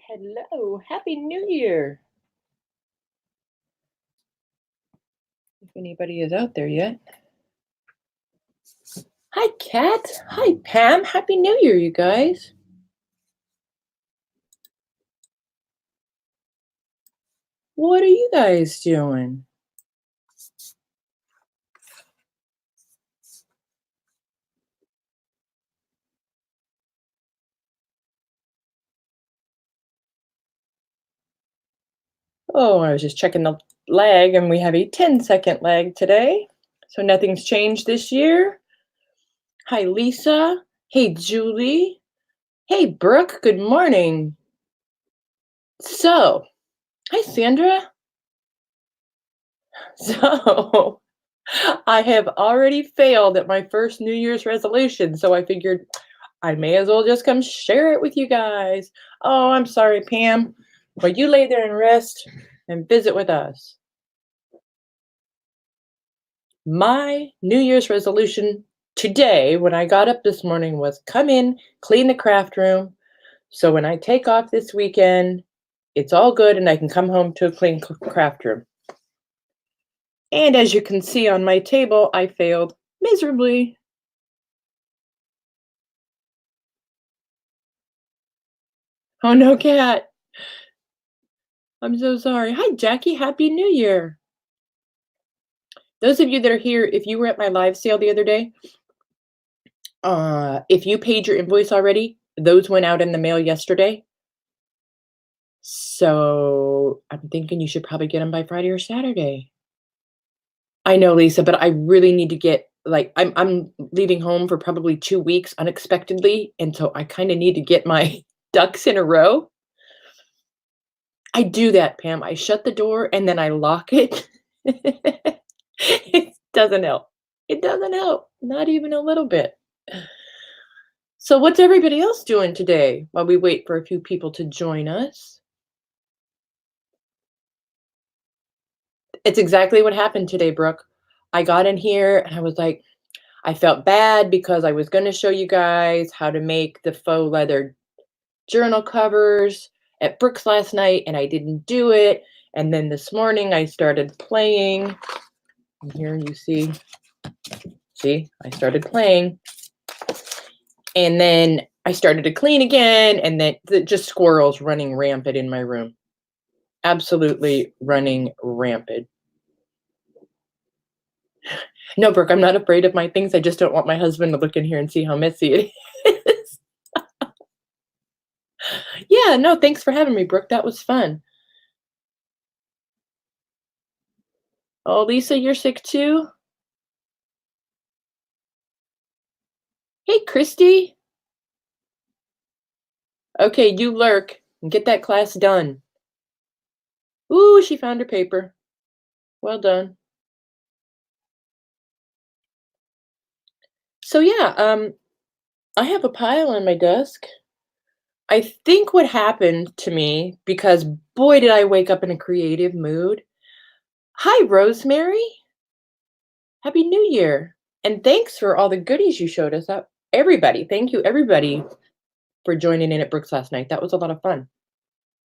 Hello, Happy New Year. If anybody is out there yet. Hi, Kat. Hi, Pam. Happy New Year, you guys. What are you guys doing? Oh, I was just checking the lag, and we have a 10-second lag today. So nothing's changed this year. Hi, Lisa. Hey, Julie. Hey, Brooke. Good morning. So, hi, Sandra. So, I have already failed at my first New Year's resolution, so I figured I may as well just come share it with you guys. Oh, I'm sorry, Pam, but you lay there and rest and visit with us. My New Year's resolution today, when I got up this morning, was come in, clean the craft room. So when I take off this weekend, it's all good and I can come home to a clean craft room. And as you can see on my table, I failed miserably. Oh no, Cat. I'm so sorry. Hi, Jackie. Happy New Year. Those of you that are here, if you were at my live sale the other day, if you paid your invoice already, those went out in the mail yesterday. So I'm thinking you should probably get them by Friday or Saturday. I know, Lisa, but I really need to get I'm leaving home for probably 2 weeks unexpectedly, and so I kind of need to get my ducks in a row. I do that, Pam. I shut the door and then I lock it. It doesn't help. It doesn't help, not even a little bit. So what's everybody else doing today while we wait for a few people to join us? It's exactly what happened today, Brooke. I got in here and I was like, I felt bad because I was going to show you guys how to make the faux leather journal covers at Brooks last night, and I didn't do it. And then this morning I started playing. And here you see, I started playing. And then I started to clean again, and then just squirrels running rampant in my room. Absolutely running rampant. No, Brooke, I'm not afraid of my things. I just don't want my husband to look in here and see how messy it is. Yeah, no, thanks for having me, Brooke. That was fun. Oh, Lisa, you're sick too? Hey, Christy. Okay, you lurk and get that class done. Ooh, she found her paper. Well done. So yeah, I have a pile on my desk. I think what happened to me, because boy, did I wake up in a creative mood. Hi, Rosemary. Happy New Year. And thanks for all the goodies you showed us. Everybody, thank you, everybody, for joining in at Brooks last night. That was a lot of fun.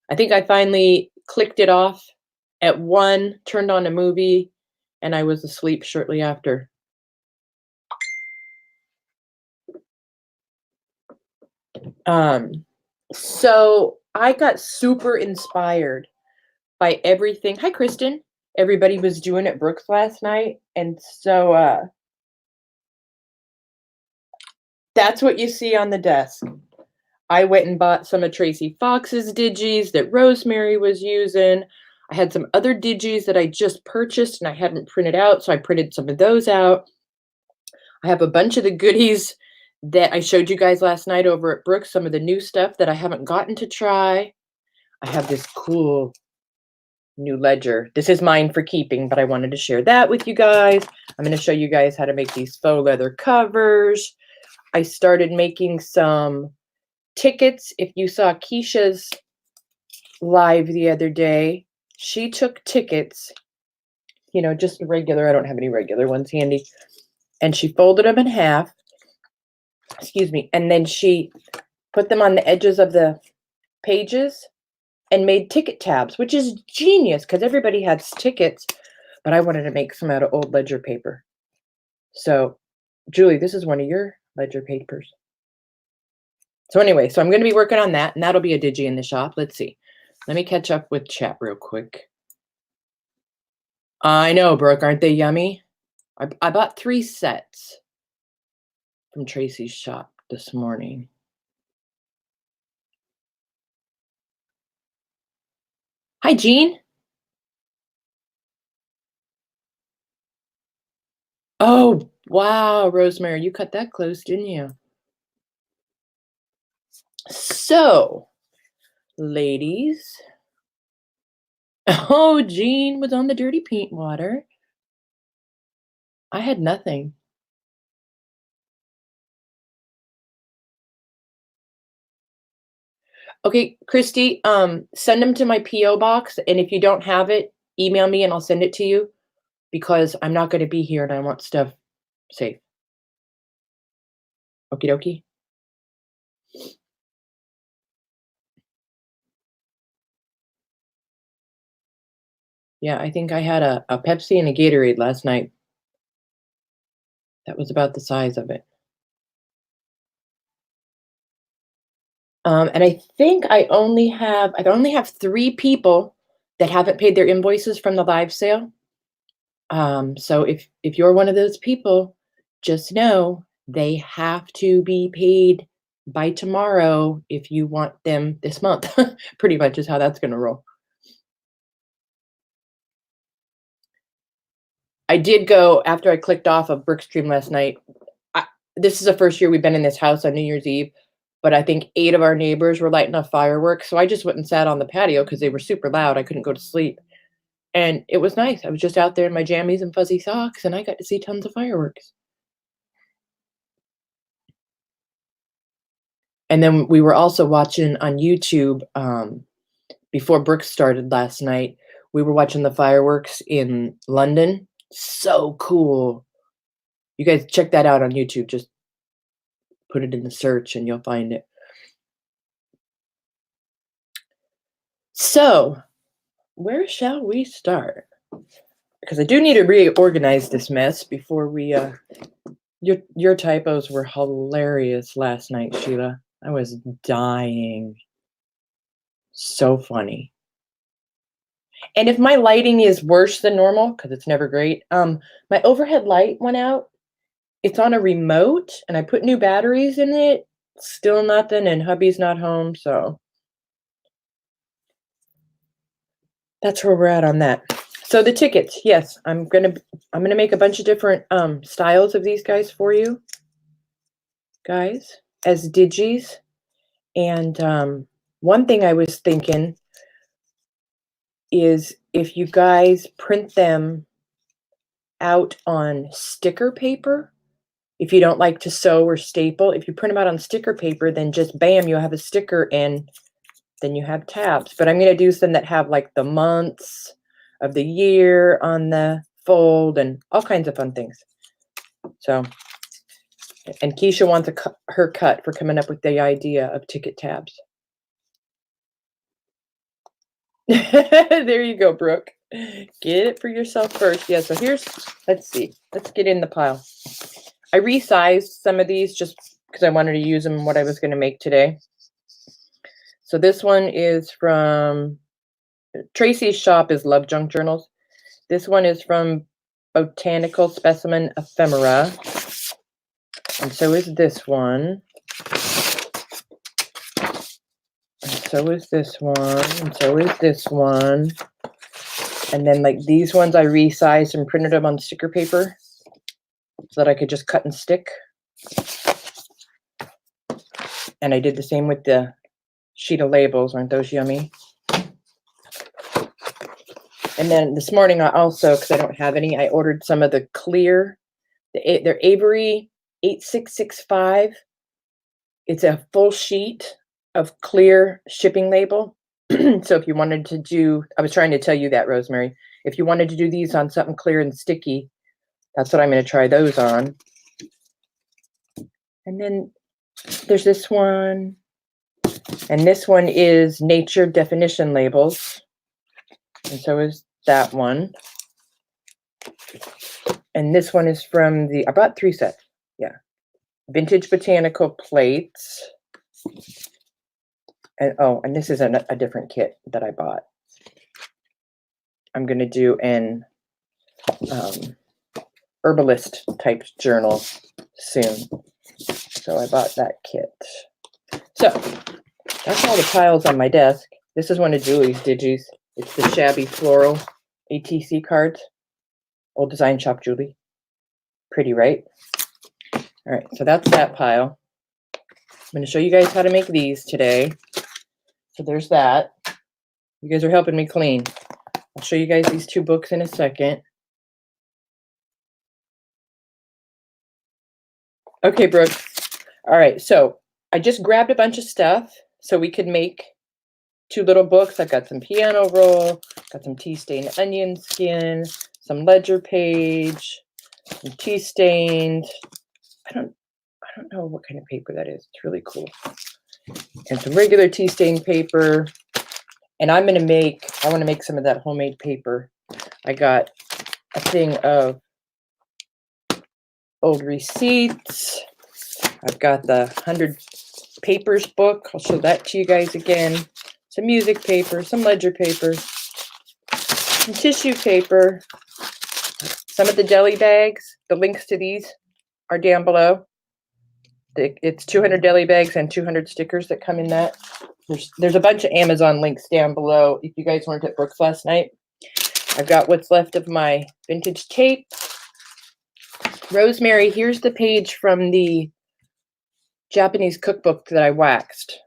I think I finally clicked it off at 1, turned on a movie, and I was asleep shortly after. So I got super inspired by everything. Hi, Kristen. Everybody was doing at Brooks last night. And so that's what you see on the desk. I went and bought some of Tracy Fox's digis that Rosemary was using. I had some other digis that I just purchased and I hadn't printed out, so I printed some of those out. I have a bunch of the goodies that I showed you guys last night over at Brooks, some of the new stuff that I haven't gotten to try. I have this cool new ledger. This is mine for keeping, but I wanted to share that with you guys. I'm going to show you guys how to make these faux leather covers. I started making some tickets. If you saw Keisha's live the other day, she took tickets, just regular. I don't have any regular ones handy. And she folded them in half. Excuse me. And then she put them on the edges of the pages and made ticket tabs, which is genius because everybody has tickets, but I wanted to make some out of old ledger paper. So, Julie, this is one of your ledger papers. So anyway, so I'm going to be working on that, and that'll be a digi in the shop. Let's see. Let me catch up with chat real quick. I know, Brooke, aren't they yummy? I bought 3 sets from Tracy's shop this morning. Hi, Jean. Oh, wow, Rosemary, you cut that close, didn't you? So, ladies. Oh, Jean was on the dirty paint water. I had nothing. Okay, Christy, send them to my P.O. box, and if you don't have it, email me and I'll send it to you because I'm not going to be here and I want stuff safe. Okie dokie. Yeah, I think I had a Pepsi and a Gatorade last night. That was about the size of it. And I think I only have 3 people that haven't paid their invoices from the live sale. So if you're one of those people, just know they have to be paid by tomorrow if you want them this month. Pretty much is how that's going to roll. I did go after I clicked off of Brookstream last night. This is the first year we've been in this house on New Year's Eve, but I think 8 of our neighbors were lighting off fireworks. So I just went and sat on the patio because they were super loud. I couldn't go to sleep. And it was nice. I was just out there in my jammies and fuzzy socks, and I got to see tons of fireworks. And then we were also watching on YouTube before Brooks started last night. We were watching the fireworks in London. So cool. You guys check that out on YouTube. Just put it in the search and you'll find it. So, where shall we start? Because I do need to reorganize this mess before we your typos were hilarious last night, Sheila. I was dying. So funny. And if my lighting is worse than normal, because it's never great, my overhead light went out. It's on a remote, and I put new batteries in it. Still nothing, and hubby's not home, so that's where we're at on that. So the tickets, yes, I'm gonna make a bunch of different styles of these guys for you, guys, as digis. And one thing I was thinking is if you guys print them out on sticker paper, if you don't like to sew or staple, if you print them out on sticker paper, then just bam, you have a sticker and then you have tabs. But I'm going to do some that have like the months of the year on the fold and all kinds of fun things. So, and Keisha wants her cut for coming up with the idea of ticket tabs. There you go, Brooke. Get it for yourself first. Yeah, so let's see. Let's get in the pile. I resized some of these just because I wanted to use them in what I was going to make today. So this one is from Tracy's shop is Love Junk Journals. This one is from Botanical Specimen Ephemera. And so is this one. And so is this one. And so is this one. And then like these ones I resized and printed them on sticker paper so that I could just cut and stick. And I did the same with the sheet of labels. Aren't those yummy? And then this morning I also, because I don't have any, I ordered some of the clear, they're Avery 8665. It's a full sheet of clear shipping label. So if you wanted to do, I was trying to tell you that, Rosemary, if you wanted to do these on something clear and sticky, that's what I'm going to try those on. And then there's this one. And this one is nature definition labels. And so is that one. And this one is from the, I bought 3 sets. Yeah. Vintage botanical plates. And oh, and this is a different kit that I bought. I'm going to do an herbalist type journal soon. So I bought that kit. So that's all the piles on my desk. This is one of Julie's digis. It's the shabby floral ATC cards. Old Design Shop Julie. Pretty, right? All right, so that's that pile. I'm going to show you guys how to make these today. So there's that. You guys are helping me clean. I'll show you guys these 2 books in a second. Okay, Brooke. All right, so I just grabbed a bunch of stuff so we could make 2 little books. I've got some piano roll, got some tea stained onion skin, some ledger page, some tea stained. I don't know what kind of paper that is. It's really cool. And some regular tea stained paper. And I want to make some of that homemade paper. I got a thing of old receipts. I've got the 100 papers book. I'll show that to you guys again. Some music paper, some ledger paper, some tissue paper, some of the deli bags. The links to these are down below. It's 200 deli bags and 200 stickers that come in that. There's a bunch of Amazon links down below if you guys weren't at Brooks last night. I've got what's left of my vintage tape. Rosemary, here's the page from the Japanese cookbook that I waxed.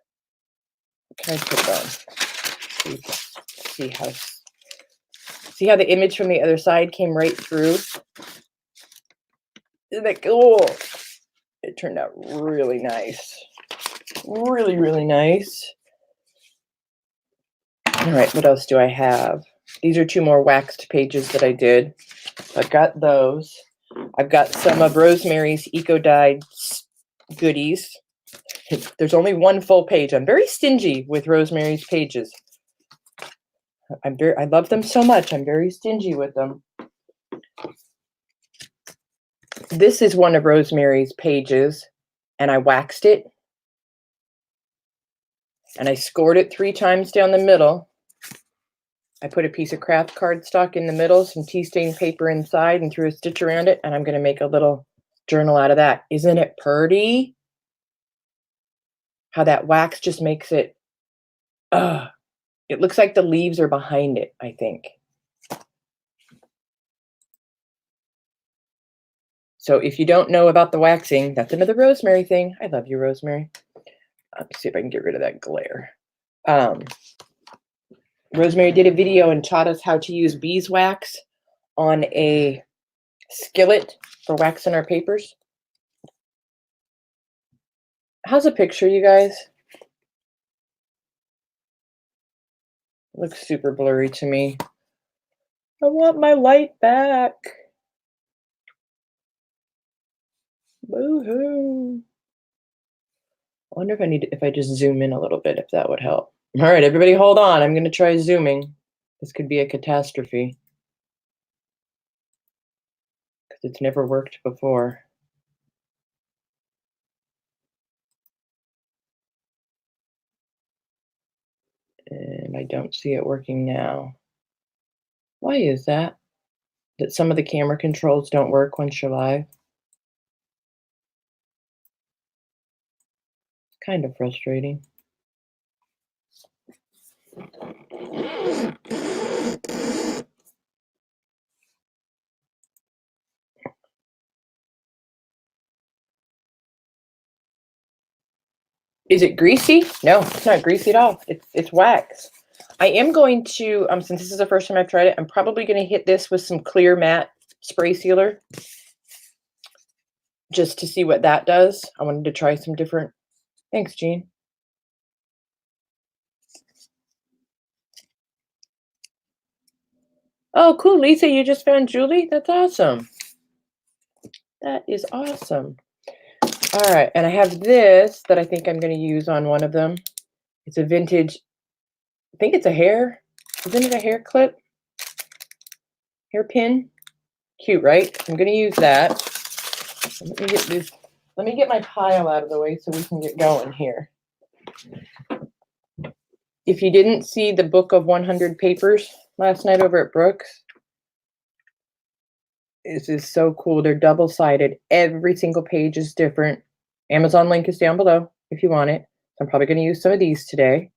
What can I put on? See how the image from the other side came right through? Isn't that cool? It turned out really nice. Really, really nice. All right, what else do I have? These are 2 more waxed pages that I did. I've got those. I've got some of Rosemary's Eco Dyed goodies. There's only 1 full page. I'm very stingy with Rosemary's pages. I love them so much. I'm very stingy with them. This is one of Rosemary's pages, and I waxed it. And I scored it 3 times down the middle. I put a piece of craft cardstock in the middle, some tea stained paper inside, and threw a stitch around it, and I'm going to make a little journal out of that. Isn't it pretty? How that wax just makes it, it looks like the leaves are behind it, I think. So if you don't know about the waxing, that's another Rosemary thing. I love you, Rosemary. Let's see if I can get rid of that glare. Rosemary did a video and taught us how to use beeswax on a skillet for waxing our papers. How's the picture, you guys? It looks super blurry to me. I want my light back. Boo-hoo. I wonder if I just zoom in a little bit, if that would help. All right, everybody hold on. I'm going to try zooming. This could be a catastrophe, because it's never worked before. And I don't see it working now. Why is that? That some of the camera controls don't work once you're live? It's kind of frustrating. Is it greasy? No, it's not greasy at all. It's wax. I am going to, since this is the first time I've tried it, I'm probably going to hit this with some clear matte spray sealer just to see what that does. I wanted to try some different. Thanks, Jean. Oh, cool, Lisa, you just found Julie? That's awesome. That is awesome. All right, and I have this that I think I'm going to use on one of them. It's a vintage, I think it's a hair. Isn't it a hair clip? Hairpin? Cute, right? I'm going to use that. Let me get this. Let me get my pile out of the way so we can get going here. If you didn't see the book of 100 papers last night over at Brooks, this is so cool. They're double-sided. Every single page is different. Amazon link is down below if you want it. I'm probably going to use some of these today.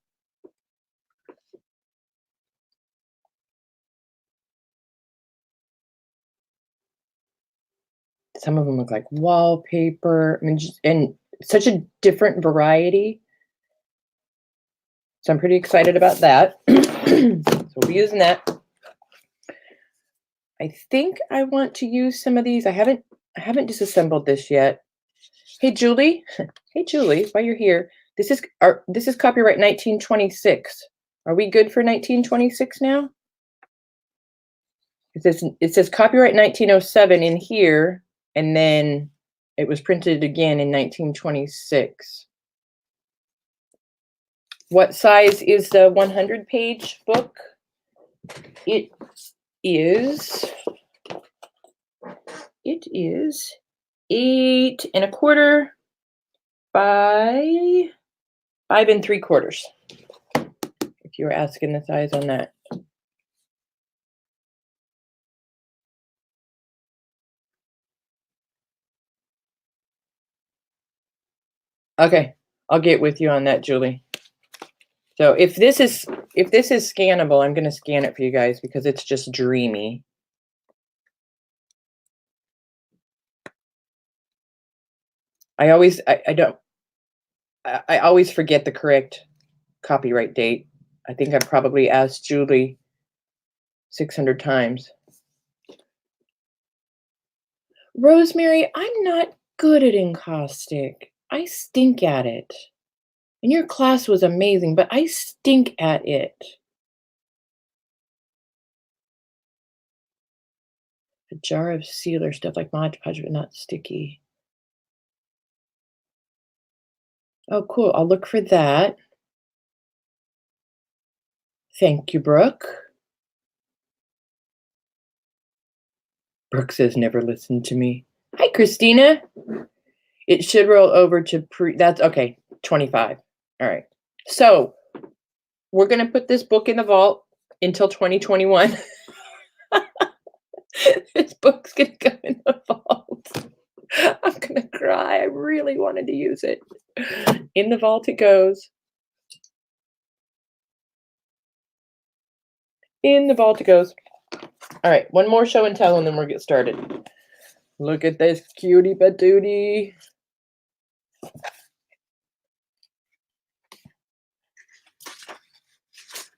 Some of them look like wallpaper. I mean, and such a different variety. So I'm pretty excited about that. So we'll be using that. I think I want to use some of these. I haven't disassembled this yet. Hey Julie. Hey Julie, while you're here, this is copyright 1926. Are we good for 1926 now? It says copyright 1907 in here, and then it was printed again in 1926. What size is the 100-page book? It is 8 1/4 by 5 3/4. If you were asking the size on that. Okay, I'll get with you on that, Julie. So if this is scannable, I'm going to scan it for you guys because it's just dreamy. I always forget the correct copyright date. I think I've probably asked Julie 600 times. Rosemary, I'm not good at encaustic. I stink at it. And your class was amazing, but I stink at it. A jar of sealer, stuff like Mod Podge, but not sticky. Oh, cool. I'll look for that. Thank you, Brooke. Brooke says never listen to me. Hi, Christina. It should roll over to that's okay, 25. All right. So we're going to put this book in the vault until 2021. This book's going to go in the vault. I'm going to cry. I really wanted to use it. In the vault it goes. In the vault it goes. All right, one more show and tell and then we'll get started. Look at this cutie patootie.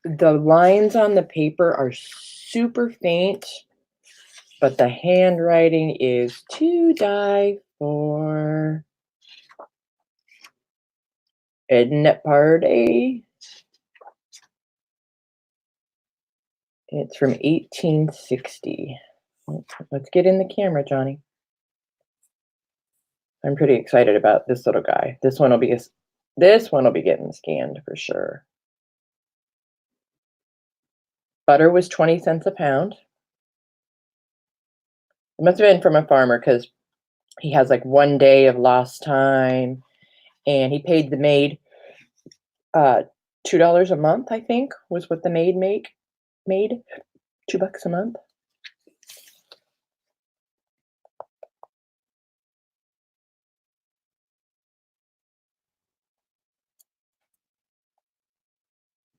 The lines on the paper are super faint, but the handwriting is to die for. Isn't it party? It's from 1860. Let's get in the camera, Johnny. I'm pretty excited about this little guy. This one will be getting scanned for sure. Butter was 20 cents a pound. It must have been from a farmer because he has like 1 day of lost time, and he paid the maid $2 a month, I think, was what the maid made $2 a month.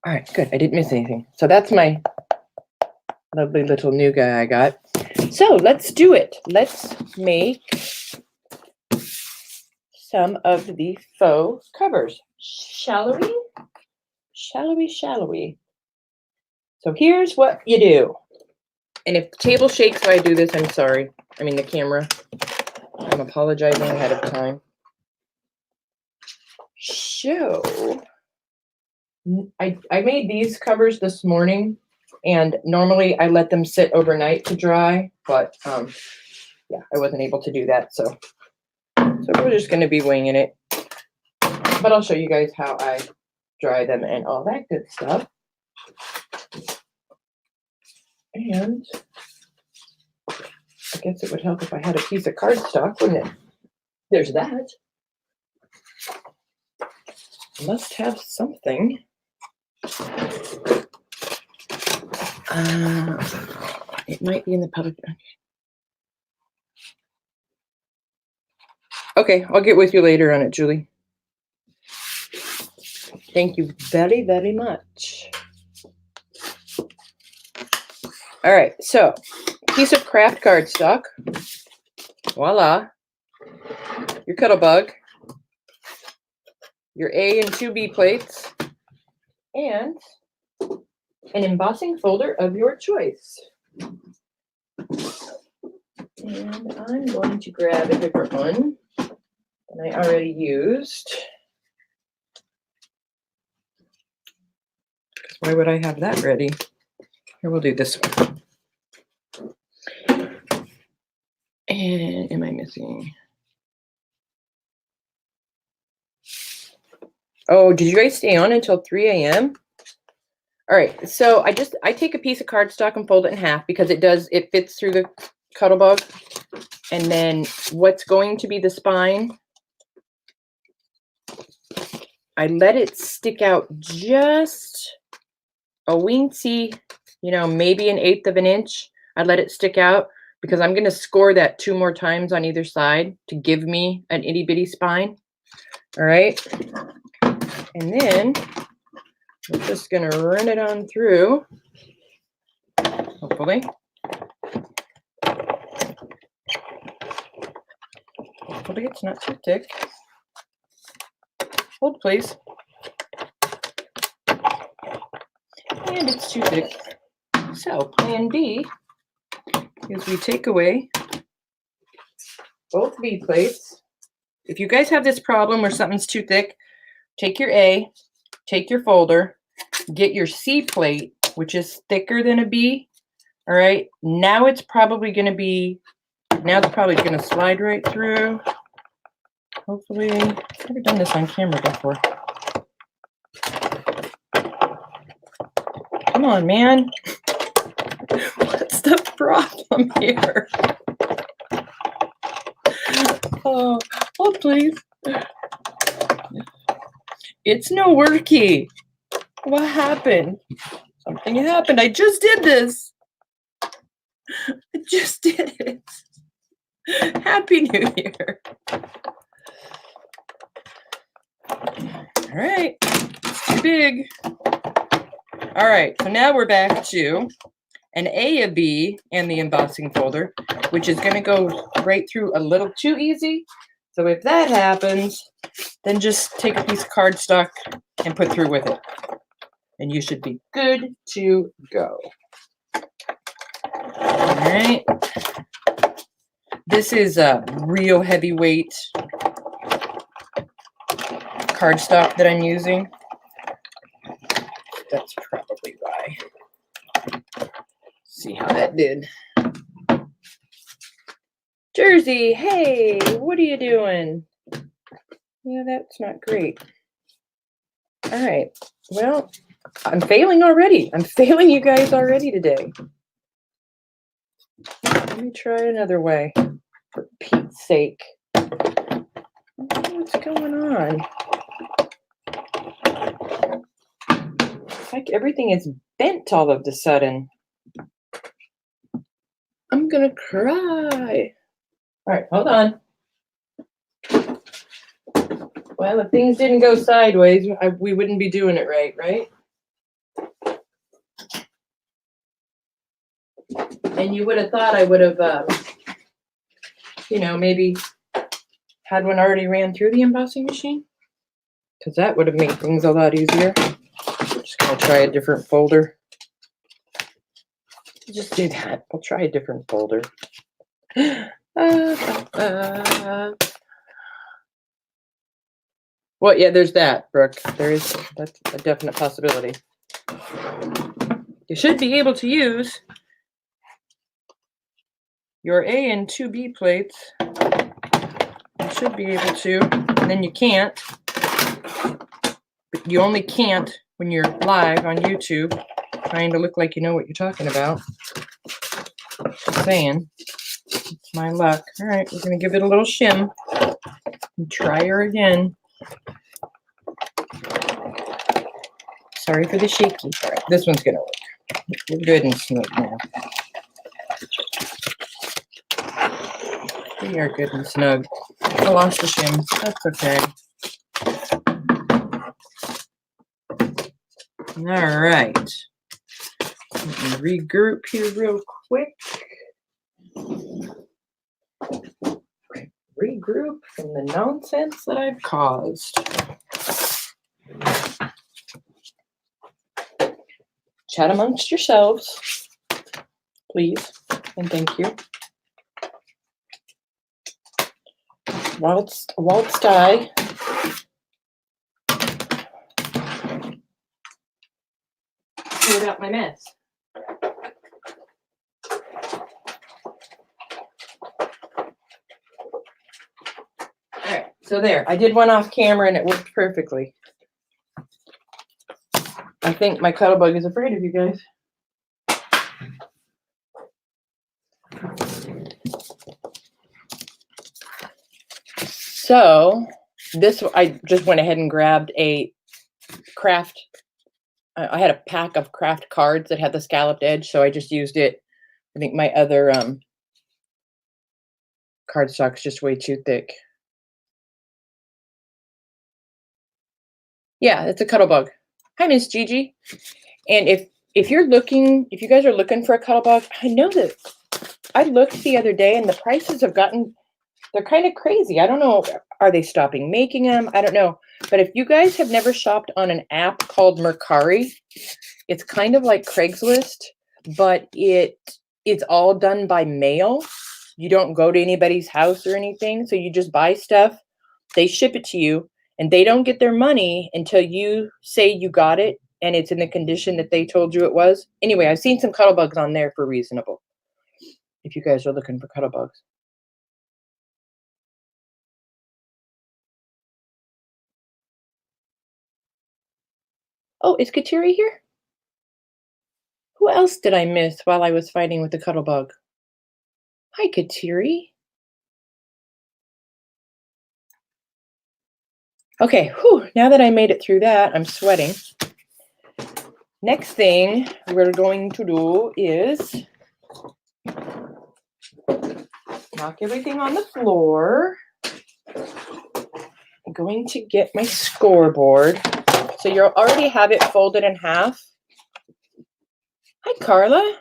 All right, good. I didn't miss anything. So that's my lovely little new guy I got. So let's do it. Let's make some of the faux covers. Shall we? Shall we? So here's what you do. And if the table shakes while I do this, I'm sorry. I mean the camera. I'm apologizing ahead of time. So I made these covers this morning, and normally I let them sit overnight to dry, but yeah, I wasn't able to do that, so we're just going to be winging it. But I'll show you guys how I dry them, and all that good stuff. And I guess it would help if I had a piece of cardstock, wouldn't it? There's that. Must have something. It might be in the public. Okay, I'll get with you later on it, Julie. Thank you very, very much. All right, so piece of craft cardstock. Voila. Your Cuttlebug. Your A and 2B plates. And an embossing folder of your choice. And I'm going to grab a different one than I already used. Why would I have that ready? Here, we'll do this one. And am I missing? Oh, did you guys stay on until 3 a.m.? All right, so I take a piece of cardstock and fold it in half because it fits through the Cuttlebug. And then what's going to be the spine, I let it stick out just a weensy, maybe 1/8 of an inch. I let it stick out because I'm going to score that 2 more times on either side to give me an itty bitty spine. All right. And then we're just going to run it on through, hopefully. Hopefully it's not too thick. Hold, please. And it's too thick. So plan B is we take away both B plates. If you guys have this problem where something's too thick, take your A, take your folder, get your C plate, which is thicker than a B. All right, now it's probably going to slide right through. Hopefully, I've never done this on camera before. Come on, man. What's the problem here? Oh, hold please. It's no worky. What happened? Something happened. I just did this. I just did it. Happy New Year. All right. It's too big. All right. So now we're back to an A, a B, and the embossing folder, which is going to go right through a little too easy. So if that happens, then just take a piece of cardstock and put through with it. And you should be good to go. All right. This is a real heavyweight cardstock that I'm using. That's probably why. See how that did. Jersey, hey, what are you doing? Yeah, that's not great. All right. Well, I'm failing already. I'm failing you guys already today. Let me try another way, for Pete's sake. What's going on? It's like everything is bent all of a sudden. I'm gonna cry. All right, hold on. Well, if things didn't go sideways, we wouldn't be doing it right? And you would have thought I would have, maybe had one already ran through the embossing machine, because that would have made things a lot easier. We're just going to try a different folder. Just do that. I'll try a different folder. Well, yeah, there's that, Brooke. That's a definite possibility. You should be able to use your A and 2B plates. You should be able to, and then you can't. But you only can't when you're live on YouTube, trying to look like you know what you're talking about. Just saying. It's my luck. All right, we're going to give it a little shim and try her again. Sorry for the shaky. All right, this one's going to work. We're good and smooth now. We are good and snug. I lost the shim. That's okay. All right. Let me regroup here real quick. Regroup from the nonsense that I've caused. Chat amongst yourselves, please, and thank you. Whilst I sort out my mess. All right, so there. I did one off camera and it worked perfectly. I think my Cuddlebug is afraid of you guys. So this, I just went ahead and grabbed a craft. I had a pack of craft cards that had the scalloped edge, so I just used it. I think my other cardstock's just way too thick. Yeah, it's a Cuddlebug. Hi, Miss Gigi. And if you're looking, if you guys are looking for a Cuddlebug, I know that I looked the other day and the prices have gotten, they're kind of crazy. I don't know. Are they stopping making them? I don't know. But if you guys have never shopped on an app called Mercari, it's kind of like Craigslist, but it's all done by mail. You don't go to anybody's house or anything. So you just buy stuff. They ship it to you and they don't get their money until you say you got it and it's in the condition that they told you it was. Anyway, I've seen some Cuddlebugs on there for reasonable, if you guys are looking for Cuddlebugs. Oh, is Kateri here? Who else did I miss while I was fighting with the Cuddlebug? Hi, Kateri. Okay, whew, now that I made it through that, I'm sweating. Next thing we're going to do is knock everything on the floor. I'm going to get my scoreboard. So you already have it folded in half. Hi, Carla.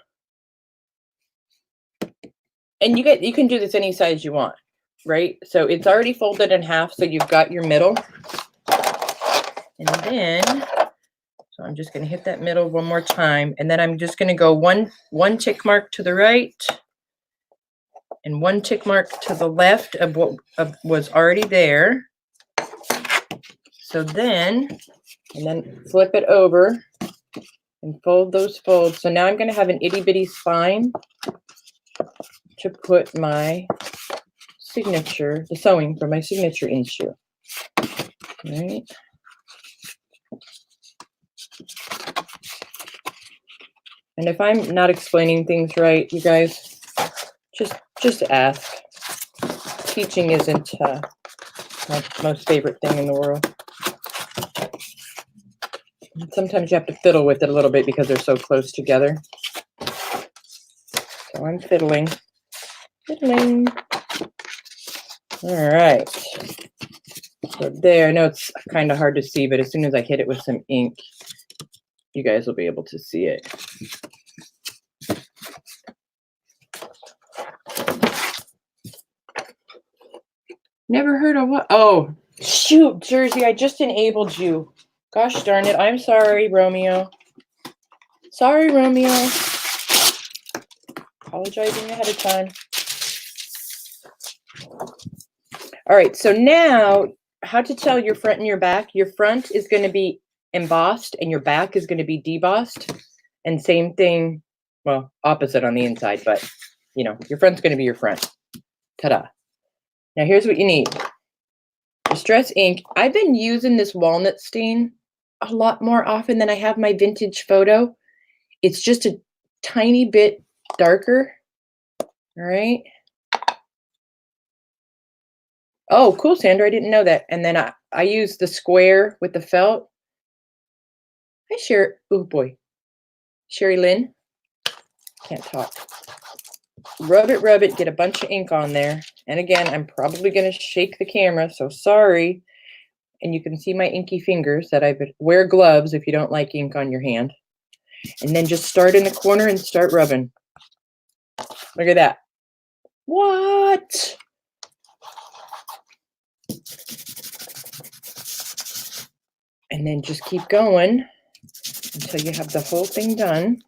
And you can do this any size you want, right? So it's already folded in half, so you've got your middle. And then, so I'm just going to hit that middle one more time, and then I'm just going to go one tick mark to the right and one tick mark to the left of what was already there. So then, and then flip it over and fold those folds. So now I'm going to have an itty bitty spine to put my signature, the sewing for my signature into. All right. And if I'm not explaining things right, you guys, just ask. Teaching isn't my most favorite thing in the world. And sometimes you have to fiddle with it a little bit because they're so close together. So I'm fiddling. Fiddling. All right. So there, I know it's kind of hard to see, but as soon as I hit it with some ink, you guys will be able to see it. Never heard of what? Oh, shoot, Jersey, I just enabled you. Gosh darn it. I'm sorry, Romeo. Sorry, Romeo. Apologizing ahead of time. All right, so now how to tell your front and your back. Your front is going to be embossed and your back is going to be debossed. And same thing, well, opposite on the inside, but you know, your front's going to be your front. Ta-da. Now here's what you need. Distress ink. I've been using this walnut stain a lot more often than I have my vintage photo. It's just a tiny bit darker. All right. Oh, cool, Sandra. I didn't know that. And then I use the square with the felt. Hi, Sherry. Oh boy. Sherry Lynn. Can't talk. Rub it, get a bunch of ink on there. And again, I'm probably going to shake the camera, so sorry. And you can see my inky fingers that wear gloves if you don't like ink on your hand. And then just start in the corner and start rubbing. Look at that. What? And then just keep going until you have the whole thing done.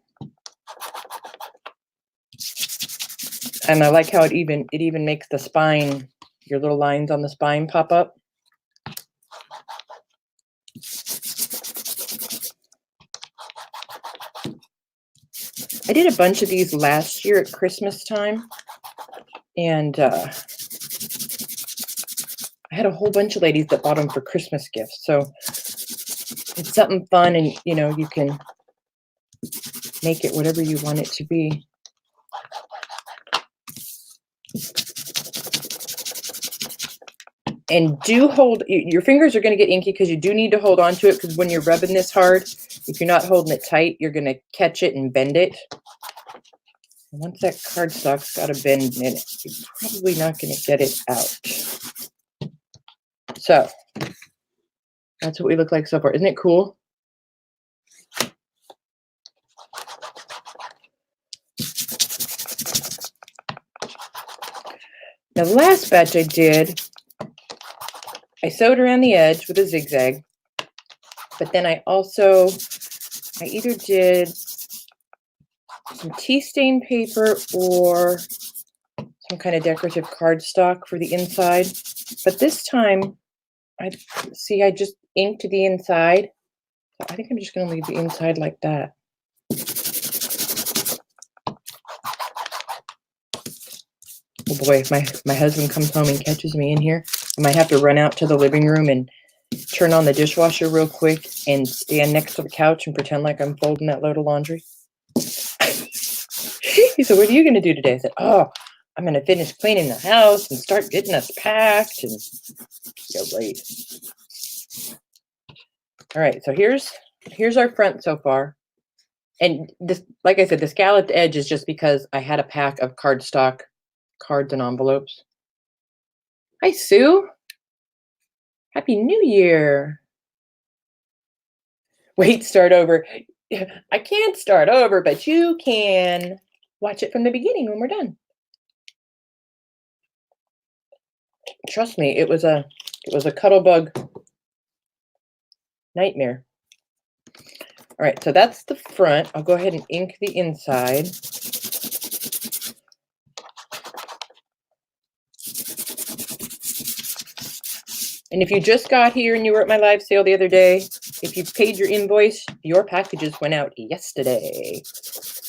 And I like how it even makes the spine, your little lines on the spine pop up. I did a bunch of these last year at Christmas time, and I had a whole bunch of ladies that bought them for Christmas gifts. So it's something fun, and you can make it whatever you want it to be. And do hold, your fingers are going to get inky because you do need to hold on to it, because when you're rubbing this hard, if you're not holding it tight, you're going to catch it and bend it. And once that cardstock's got a bend in it, you're probably not going to get it out. So that's what we look like so far. Isn't it cool? Now, the last batch I did, I sewed around the edge with a zigzag, but then I either did some tea stain paper or some kind of decorative cardstock for the inside. But this time, I just inked the inside. So I think I'm just going to leave the inside like that. Oh boy, if my husband comes home and catches me in here, I might have to run out to the living room and turn on the dishwasher real quick and stand next to the couch and pretend like I'm folding that load of laundry. He said, "What are you going to do today?" I said, "Oh, I'm going to finish cleaning the house and start getting us packed." And go late. All right, so here's our front so far. And this, like I said, the scalloped edge is just because I had a pack of cardstock cards and envelopes. Hi, Sue. Happy New Year. Wait, start over. I can't start over, but you can watch it from the beginning when we're done. Trust me, it was a Cuttlebug nightmare. All right, so that's the front. I'll go ahead and ink the inside. And if you just got here and you were at my live sale the other day, if you paid your invoice, your packages went out yesterday.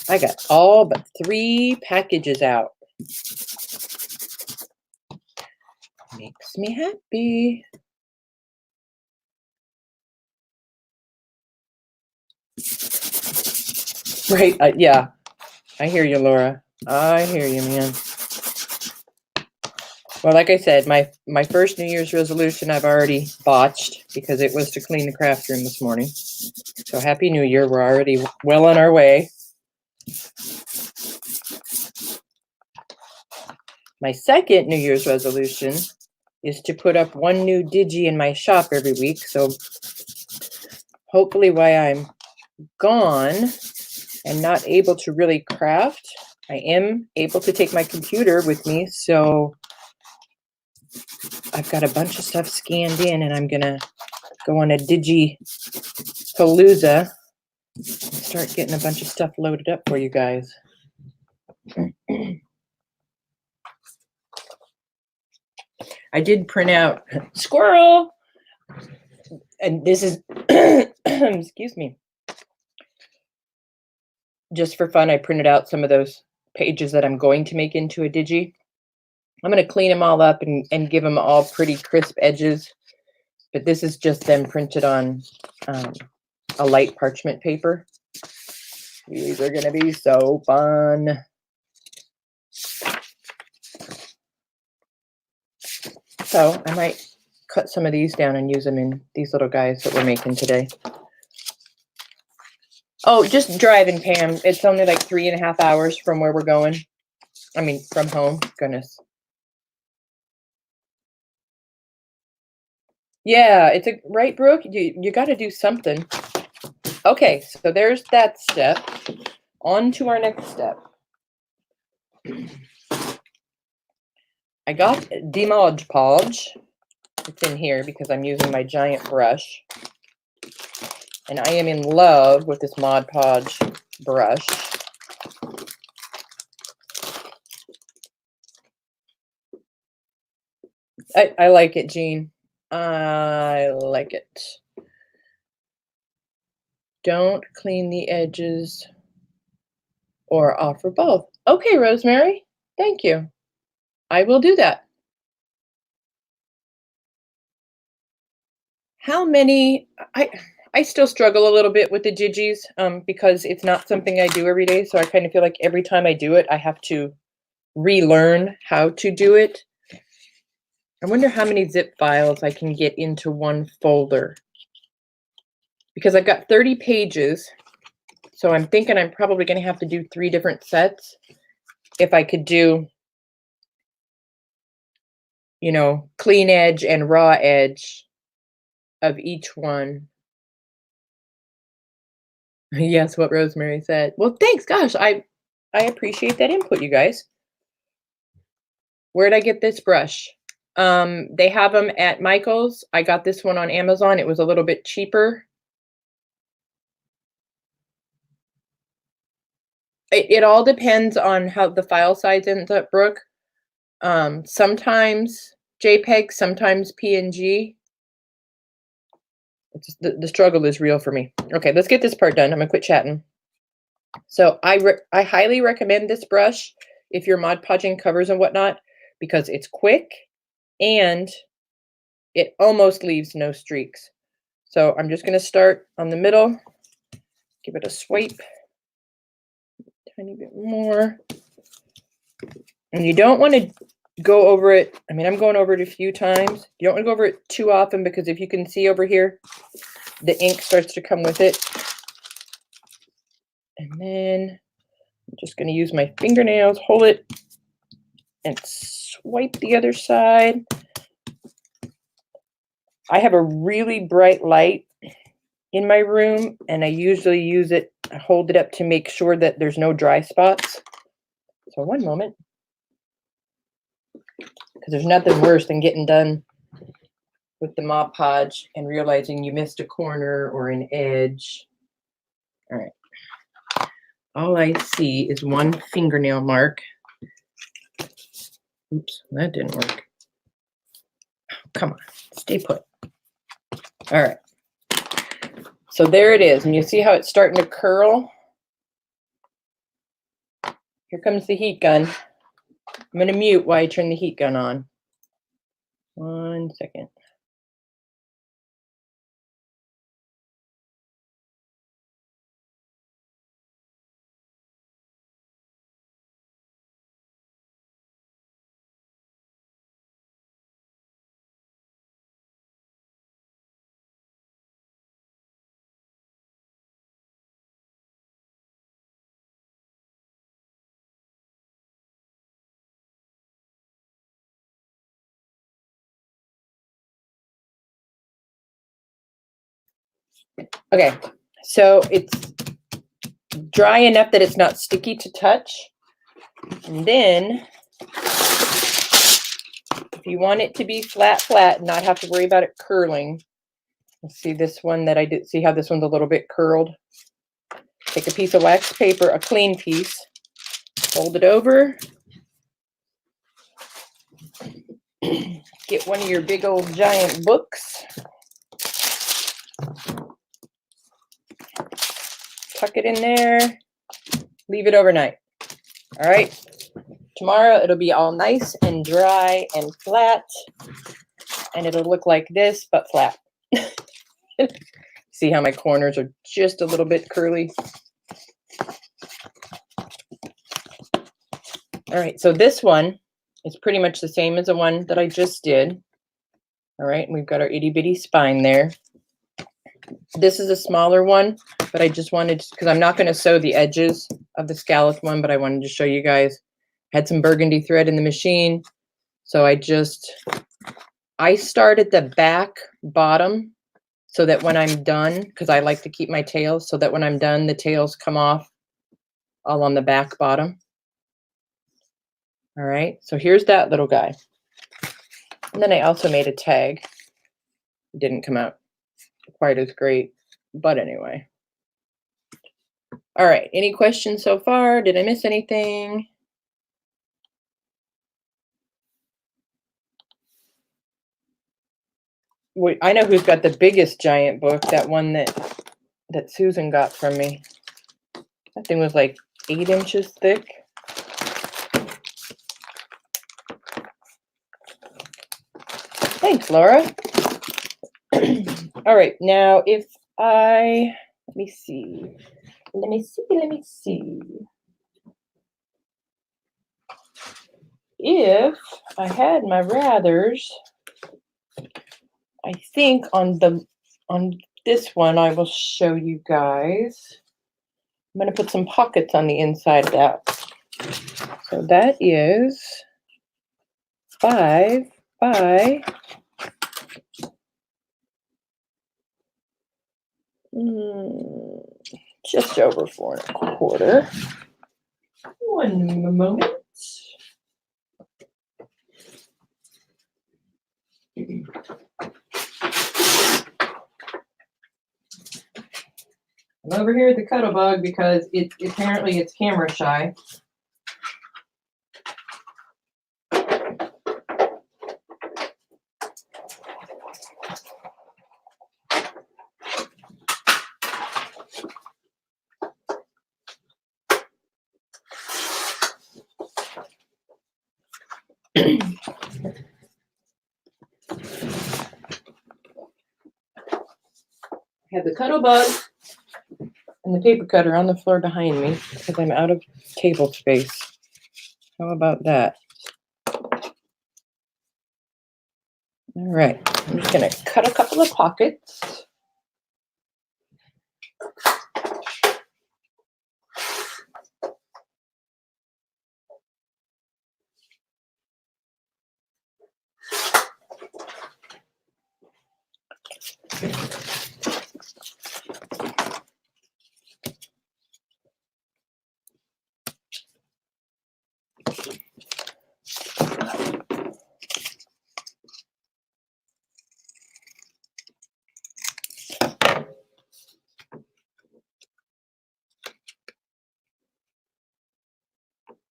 I got all but 3 packages out. Makes me happy. Right, yeah. I hear you, Laura. I hear you, man. Well, like I said, my first New Year's resolution I've already botched because it was to clean the craft room this morning. So Happy New Year. We're already well on our way. My second New Year's resolution is to put up 1 new digi in my shop every week. So hopefully while I'm gone and not able to really craft, I am able to take my computer with me. So I've got a bunch of stuff scanned in, and I'm going to go on a digi palooza and start getting a bunch of stuff loaded up for you guys. I did print out squirrel, and this is excuse me, just for fun. I printed out some of those pages that I'm going to make into a digi. I'm going to clean them all up and give them all pretty crisp edges, but this is just them printed on a light parchment paper. These are going to be so fun. So I might cut some of these down and use them in these little guys that we're making today. Oh, just driving, Pam. It's only like 3.5 hours from where we're going. I mean, from home. Goodness. Yeah, it's a right, Brooke. You got to do something. Okay, so there's that step. On to our next step. I got Mod Podge. It's in here because I'm using my giant brush. And I am in love with this Mod Podge brush. I like it, Jean. I like it. Don't clean the edges or offer both. Okay, Rosemary. Thank you. I will do that. How many? I still struggle a little bit with the digis because it's not something I do every day. So I kind of feel like every time I do it, I have to relearn how to do it. I wonder how many zip files I can get into one folder. Because I've got 30 pages. So I'm thinking I'm probably going to have to do 3 different sets. If I could do, you know, clean edge and raw edge of each one. Yes, what Rosemary said. Well, thanks. Gosh, I appreciate that input, you guys. Where'd I get this brush? They have them at Michael's. I got this one on Amazon. It was a little bit cheaper. It all depends on how the file size ends up, Brooke. Sometimes JPEG, sometimes PNG. It's the struggle is real for me. Okay, let's get this part done. I'm gonna quit chatting. So I highly recommend this brush if you're Mod Podging covers and whatnot, because it's quick and it almost leaves no streaks. So I'm just gonna start on the middle, give it a swipe, tiny bit more. And you don't want to go over it. I mean, I'm going over it a few times. You don't want to go over it too often because if you can see over here, the ink starts to come with it. And then I'm just going to use my fingernails, hold it, and swipe the other side. I have a really bright light in my room, and I usually use it, I hold it up to make sure that there's no dry spots. So one moment. Because there's nothing worse than getting done with the Mod Podge and realizing you missed a corner or an edge. All right. All I see is one fingernail mark. Oops, that didn't work. Come on, stay put. All right. So there it is. And you see how it's starting to curl? Here comes the heat gun. I'm going to mute while I turn the heat gun on. 1 second. Okay, so it's dry enough that it's not sticky to touch. And then, if you want it to be flat, and not have to worry about it curling, let's see this one that I did. See how this one's a little bit curled? Take a piece of wax paper, a clean piece, fold it over. Get one of your big old giant books. Tuck it in there. Leave it overnight. All right. Tomorrow it'll be all nice and dry and flat. And it'll look like this, but flat. See how my corners are just a little bit curly? All right, so this one is pretty much the same as the one that I just did. All right, and we've got our itty bitty spine there. This is a smaller one, but I just wanted to, because I'm not going to sew the edges of the scalloped one, but I wanted to show you guys. Had some burgundy thread in the machine, so I start at the back bottom so that when I'm done, because I like to keep my tails, so that when I'm done, the tails come off all on the back bottom. All right, so here's that little guy. And then I also made a tag. It didn't come out quite as great, but anyway. All right, any questions so far? Did I miss anything? Wait, I know who's got the biggest giant book, that one that Susan got from me. That thing was like 8 inches thick. Thanks, Laura. All right, now if let me see. If I had my rathers, I think on this one I will show you guys. I'm going to put some pockets on the inside of that. So that is 5 by just over 4 1/4. One moment. I'm over here at the Cuddlebug because apparently it's camera shy. I have the Cuddlebug and the paper cutter on the floor behind me because I'm out of table space. How about that? All right, I'm just going to cut a couple of pockets.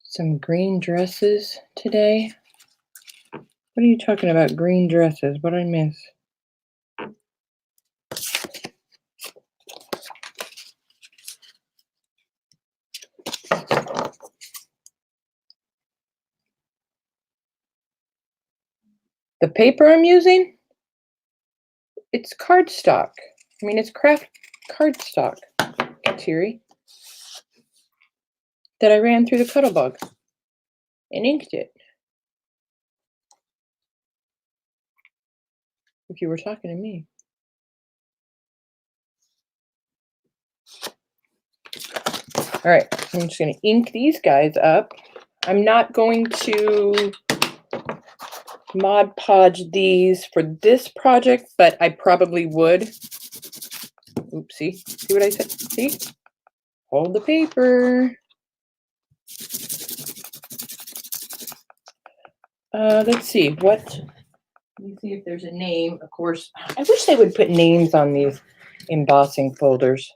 Some green dresses today. What are you talking about, green dresses? What did I miss? The paper I'm using? It's cardstock. I mean, it's craft cardstock, Terry, that I ran through the Cuddlebug and inked it. If you were talking to me. All right, I'm just going to ink these guys up. I'm not going to Mod Podge these for this project, but I probably would. Oopsie. See what I said? See? Hold the paper. Let's see. Let me see if there's a name. Of course, I wish they would put names on these embossing folders.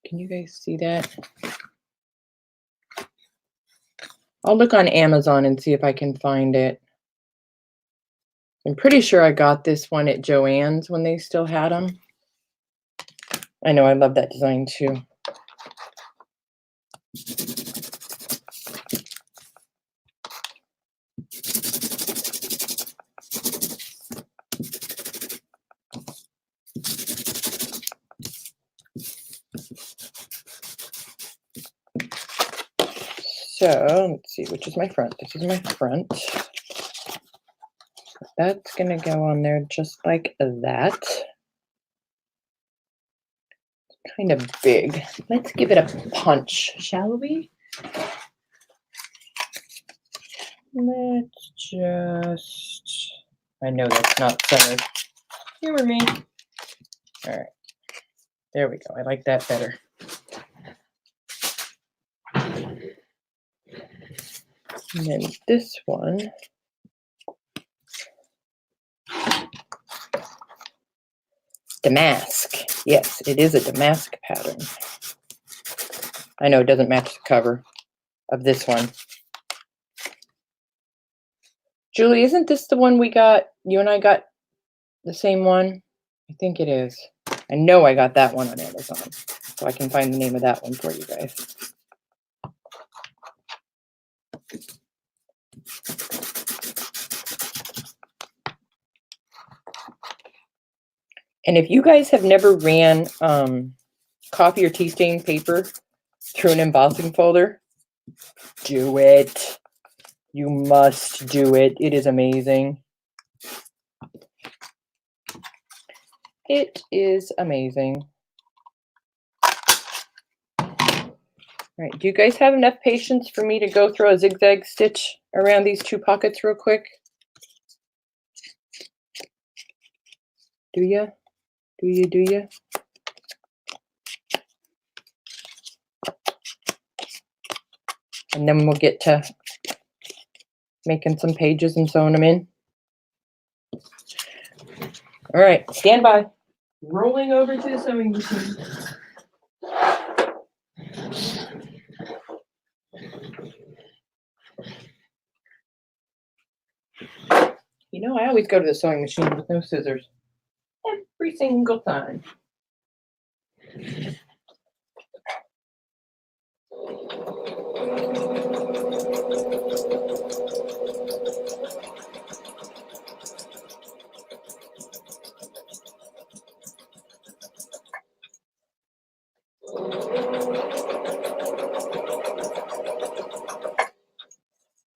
Can you guys see that? I'll look on Amazon and see if I can find it. I'm pretty sure I got this one at Joann's when they still had them. I know, I love that design too. So let's see, which is my front? This is my front. That's gonna go on there just like that. Kind of big. Let's give it a punch, shall we? Let's just, I know that's not centered. Humor me. All right, there we go. I like that better. And then this one. Damask. Yes, it is a damask pattern. I know it doesn't match the cover of this one. Julie, isn't this the one we got? You and I got the same one? I think it is. I know I got that one on Amazon, so I can find the name of that one for you guys. And if you guys have never ran coffee or tea stain paper through an embossing folder, do it. You must do it. It is amazing. It is amazing. All right, do you guys have enough patience for me to go throw a zigzag stitch around these two pockets real quick? Do ya? Do you? And then we'll get to making some pages and sewing them in. All right, stand by. Rolling over to the sewing machine. You know, I always go to the sewing machine with no scissors. Every single time.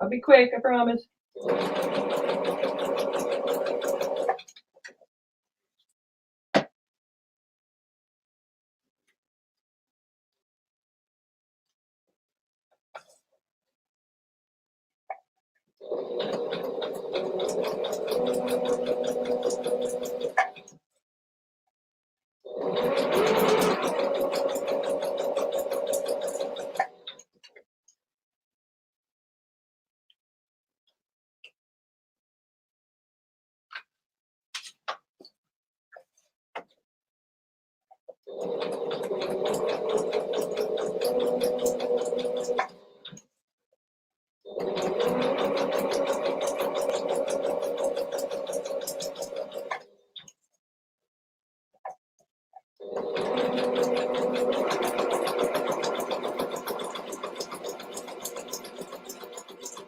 I'll be quick, I promise.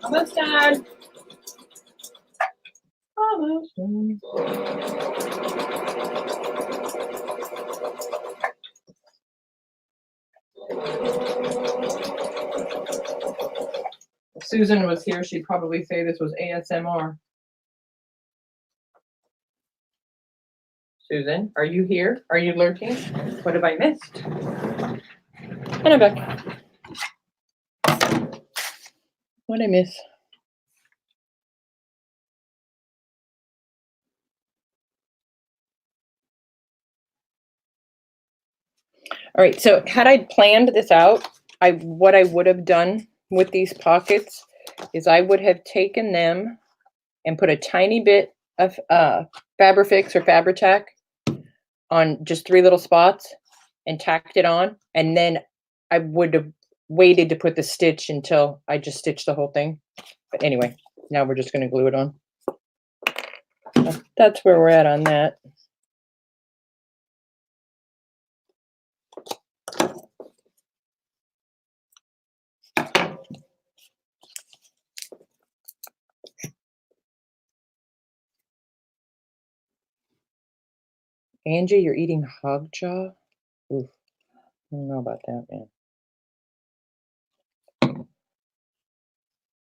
Almost done. Almost done. If Susan was here, she'd probably say this was ASMR. Susan, are you here? Are you lurking? What have I missed? And I'm back. What'd I miss? All right, so had I planned this out, what I would have done with these pockets is I would have taken them and put a tiny bit of Fabrifix or Fabri-Tac on just 3 little spots and tacked it on, and then I would have waited to put the stitch until I just stitched the whole thing. But anyway, now we're just going to glue it on. That's where we're at on that. Angie, you're eating hog jaw? Oof, I don't know about that, man.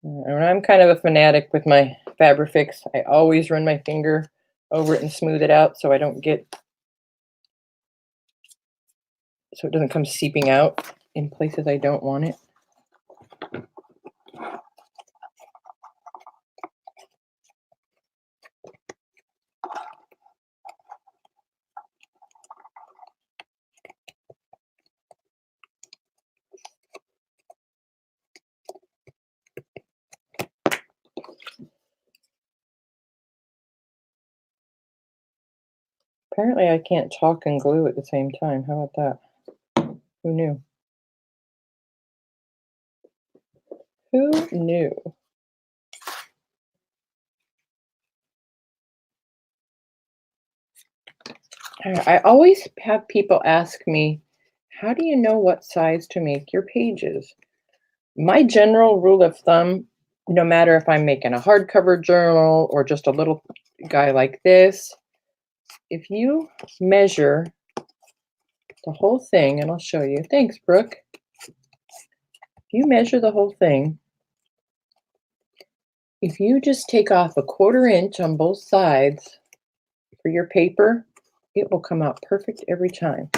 And I'm kind of a fanatic with my Fabrifix. I always run my finger over it and smooth it out so I don't get, so it doesn't come seeping out in places I don't want it. Apparently I can't talk and glue at the same time. How about that? Who knew? Who knew? I always have people ask me, how do you know what size to make your pages? My general rule of thumb, no matter if I'm making a hardcover journal or just a little guy like this, if you measure the whole thing, and I'll show you. Thanks, Brooke. If you measure the whole thing, if you just take off a 1/4 inch on both sides for your paper, it will come out perfect every time.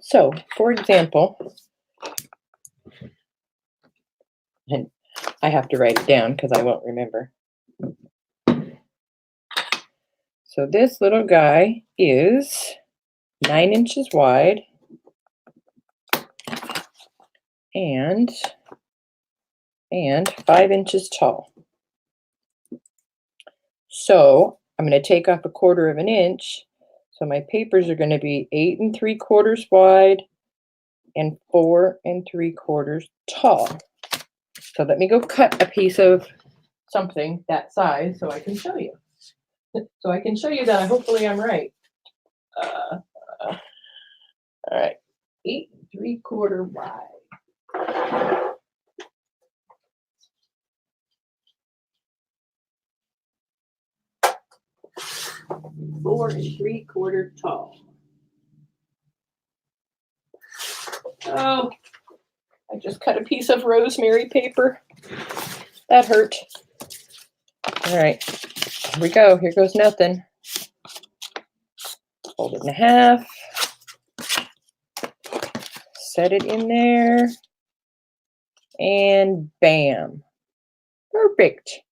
So, for example, and I have to write it down because I won't remember. So this little guy is 9 inches wide and 5 inches tall. So I'm going to take off a 1/4 of an inch. So my papers are going to be 8 3/4 wide and 4 3/4 tall. So let me go cut a piece of something that size so I can show you. So I can show you that hopefully I'm right. All right, 8 3/4 wide. 4 3/4 tall. Oh, I just cut a piece of rosemary paper. That hurt. All right, here we go. Here goes nothing. Fold it in half. Set it in there. And bam. Perfect.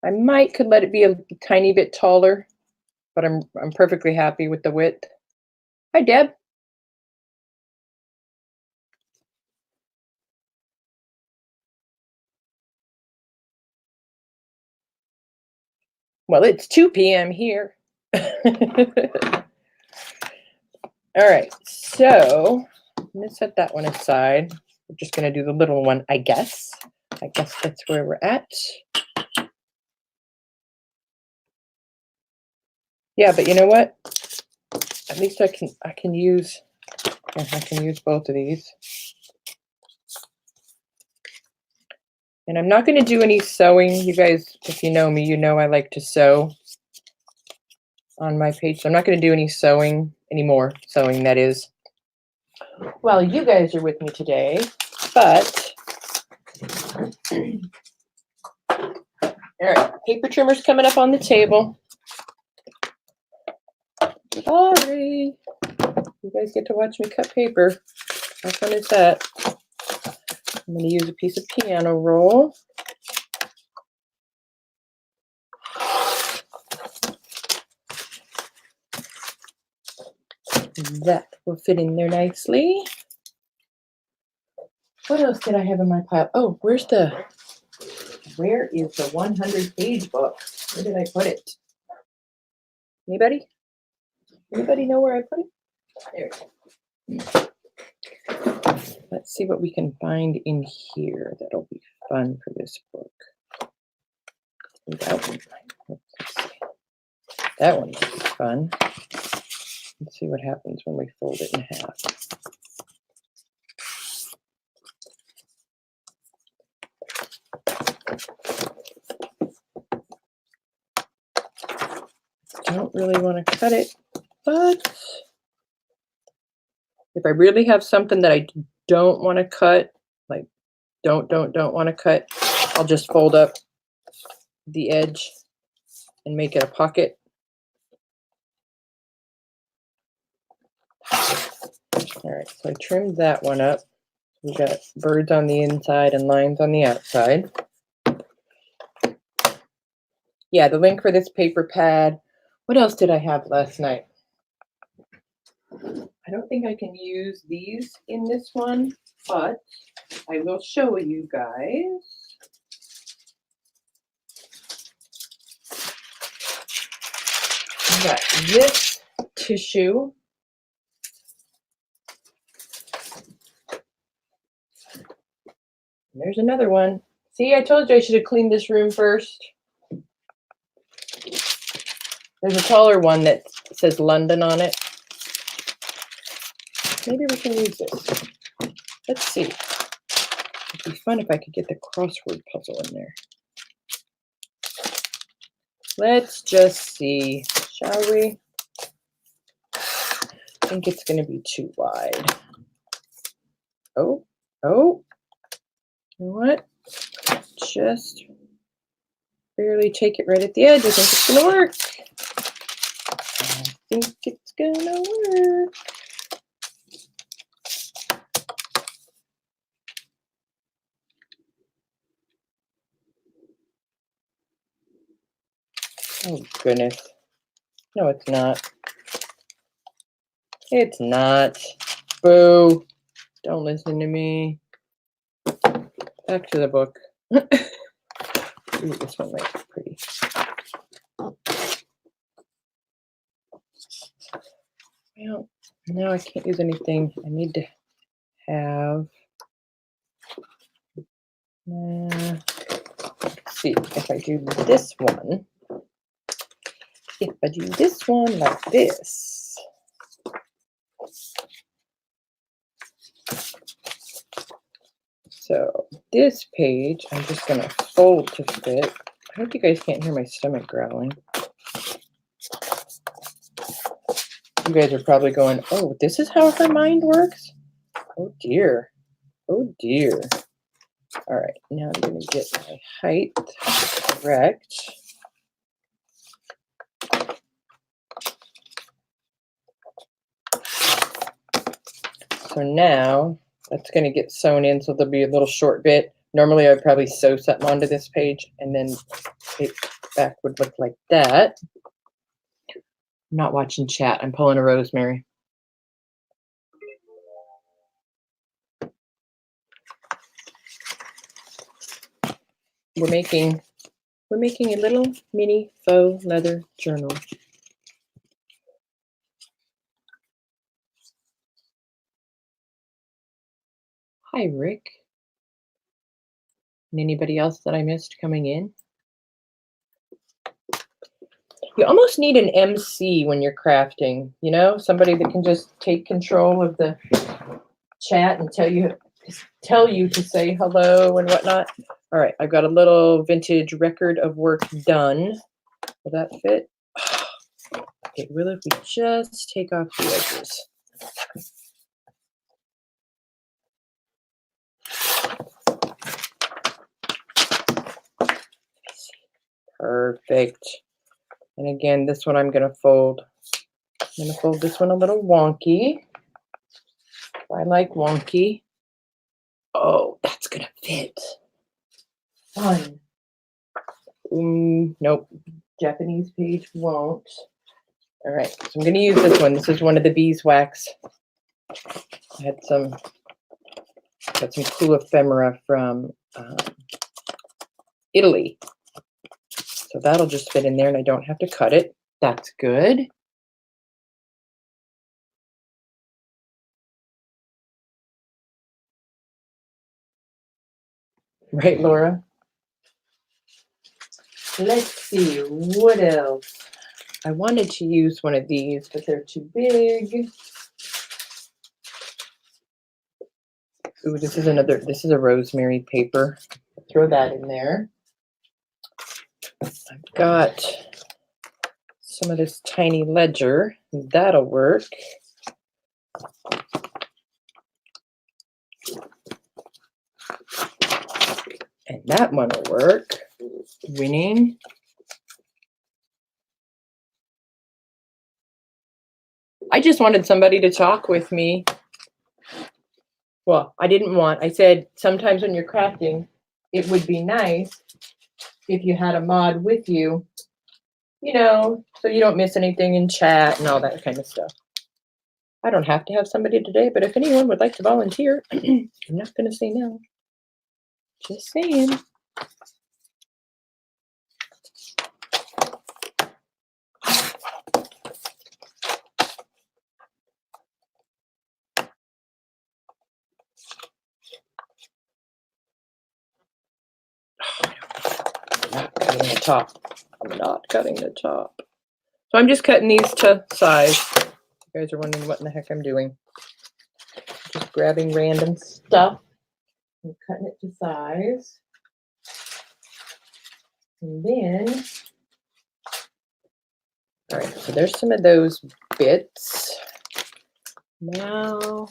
I could let it be a tiny bit taller, but I'm perfectly happy with the width. Hi, Deb. Well, it's 2 p.m. here. All right, so I'm going to set that one aside. We're just going to do the little one, I guess. I guess that's where we're at. Yeah, but you know what? At least I can use both of these. And I'm not going to do any sewing. You guys, if you know me, you know I like to sew on my page. So I'm not going to do any sewing anymore. Sewing, that is. Well, you guys are with me today, but all right, paper trimmer's coming up on the table. Sorry. You guys get to watch me cut paper. How fun is that? I'm going to use a piece of piano roll. That will fit in there nicely. What else did I have in my pile? Oh, where is the 100-page book? Where did I put it? Anybody? Anybody know where I put it? There we go. Let's see what we can find in here that'll be fun for this book. That one's fun. Let's see what happens when we fold it in half. Don't really want to cut it, but if I really have something that I don't want to cut, like don't want to cut, I'll just fold up the edge and make it a pocket. All right, so I trimmed that one up. We got birds on the inside and lines on the outside. Yeah, the link for this paper pad. What else did I have last night? I don't think I can use these in this one, but I will show you guys. I got this tissue. There's another one. See, I told you I should have cleaned this room first. There's a taller one that says London on it. Maybe we can use this. Let's see. It'd be fun if I could get the crossword puzzle in there. Let's just see, shall we? I think it's going to be too wide. Oh, you know what? Just barely take it right at the edge. I think it's going to work. I think it's going to work. Oh, goodness. No, it's not. It's not. Boo. Don't listen to me. Back to the book. Ooh, this one might be pretty. Well, now I can't use anything. I need to have. Let's see if I do this one. If I do this one like this. So this page, I'm just going to fold to fit. I hope you guys can't hear my stomach growling. You guys are probably going, oh, this is how her mind works? Oh, dear. Oh, dear. All right, now I'm going to get my height correct. So now that's going to get sewn in, so there'll be a little short bit. Normally I would probably sew something onto this page and then it back would look like that. I'm not watching chat. I'm pulling a Rosemary. We're making a little mini faux leather journal. Hi, Rick. And anybody else that I missed coming in? You almost need an MC when you're crafting, you know, somebody that can just take control of the chat and tell you to say hello and whatnot. All right, I've got a little vintage record of work done. Will that fit? It will if we just take off the edges. Perfect. And again, this one I'm going to fold. I'm going to fold this one a little wonky. I like wonky. Oh, that's going to fit. Fun. Nope. Japanese page won't. All right, so I'm going to use this one. This is one of the beeswax. I had got some cool ephemera from Italy. So that'll just fit in there and I don't have to cut it. That's good. Right, Laura? Let's see, what else? I wanted to use one of these, but they're too big. Ooh, this is a rosemary paper. Throw that in there. I've got some of this tiny ledger. That'll work. And that one will work. Winning. I just wanted somebody to talk with me. Well, I didn't want, I said sometimes when you're crafting, it would be nice if you had a mod with you, you know, so you don't miss anything in chat and all that kind of stuff. I don't have to have somebody today, but if anyone would like to volunteer, I'm not going to say no. Just saying. I'm not cutting the top. I'm not cutting the top. So I'm just cutting these to size. You guys are wondering what in the heck I'm doing. Just grabbing random stuff and cutting it to size. And then, all right, so there's some of those bits. Now,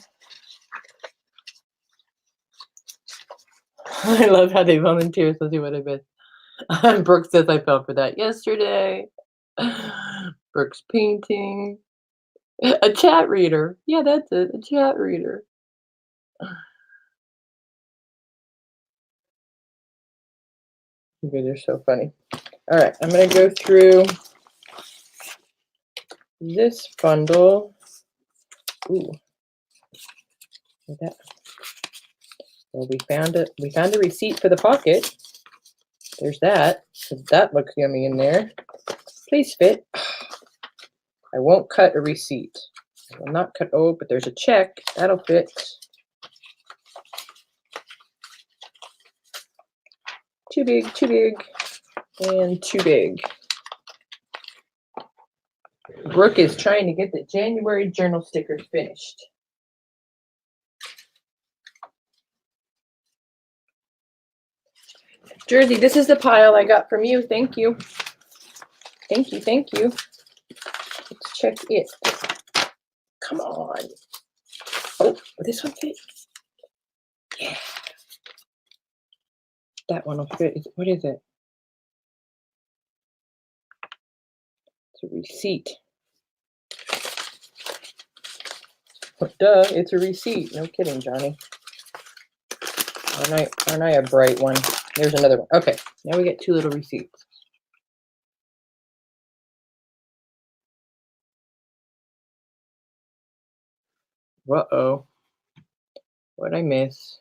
I love how they volunteer, so see what I missed. Brooke says I fell for that yesterday. Brooke's painting. A chat reader. Yeah, that's it, a chat reader. You guys are so funny. All right, I'm going to go through this bundle. Ooh. That. Well, we found a receipt for the pocket. There's that. That looks yummy in there. Please fit. I won't cut a receipt. I will not cut. Oh, but there's a check. That'll fit. Too big, and too big. Brooke is trying to get the January journal stickers finished. Jersey, this is the pile I got from you. Thank you. Thank you, thank you. Let's check it. Come on. Oh, this one fit. Yeah. That one will fit. What is it? It's a receipt. Duh, it's a receipt. No kidding, Johnny. Aren't I a bright one? There's another one. Okay, now we get two little receipts. Uh-oh. What'd I miss?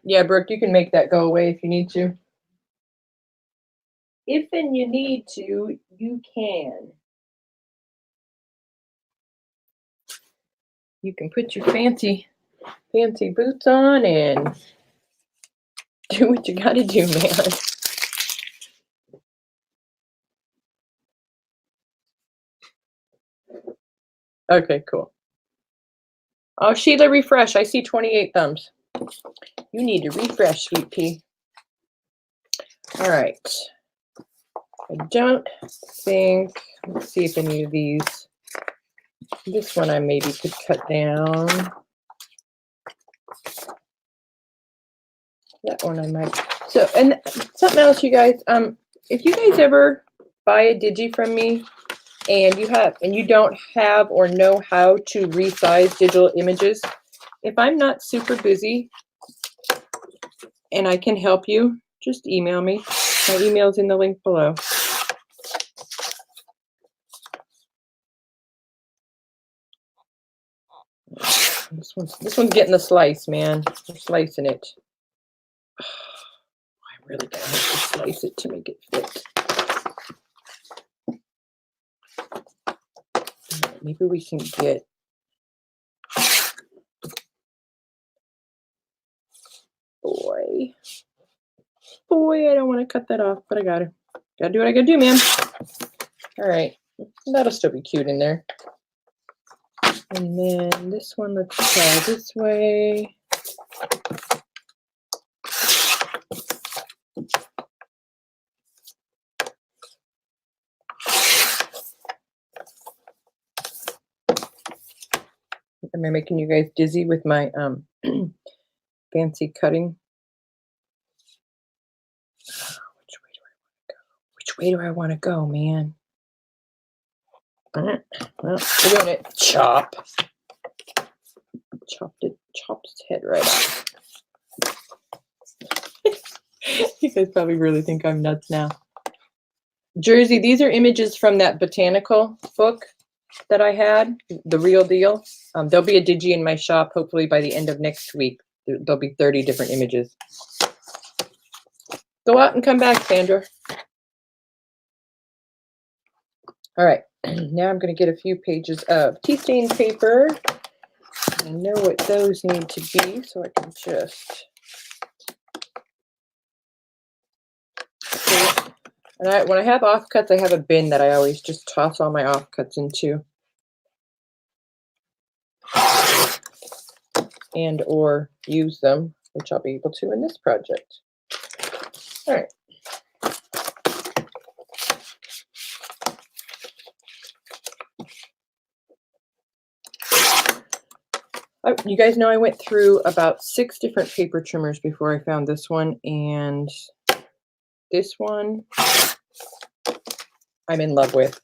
Yeah, Brooke, you can make that go away if you need to. If and you need to, you can. You can put your fancy boots on and do what you gotta do, man. Okay, cool. Oh, Sheila, refresh. I see 28 thumbs. You need to refresh, sweet pea. All right. I don't think, let's see if any of these, this one I maybe could cut down. That one I might. So, and something else, you guys, if you guys ever buy a digi from me and you don't have or know how to resize digital images, if I'm not super busy and I can help you, just email me. My email's in the link below. This one's getting the slice, man. I'm slicing it. I really gotta have to slice it to make it fit. Maybe we can get. Boy, I don't want to cut that off, but I gotta do what I gotta do, man. All right, that'll still be cute in there. And then this one, let's try this way. Am I making you guys dizzy with my fancy cutting? Which way do I want to go, man? Well, we're doing it. Chop. Chopped its head right off. You guys probably really think I'm nuts now. Jersey, these are images from that botanical book that I had, the real deal. There'll be a digi in my shop, hopefully by the end of next week. There'll be 30 different images. Go out and come back, Sandra. All right, now I'm going to get a few pages of tea stain paper. I know what those need to be, so I can just... And when I have offcuts, I have a bin that I always just toss all my offcuts into. And or use them, which I'll be able to in this project. All right. You guys know I went through about 6 different paper trimmers before I found this one, and this one I'm in love with.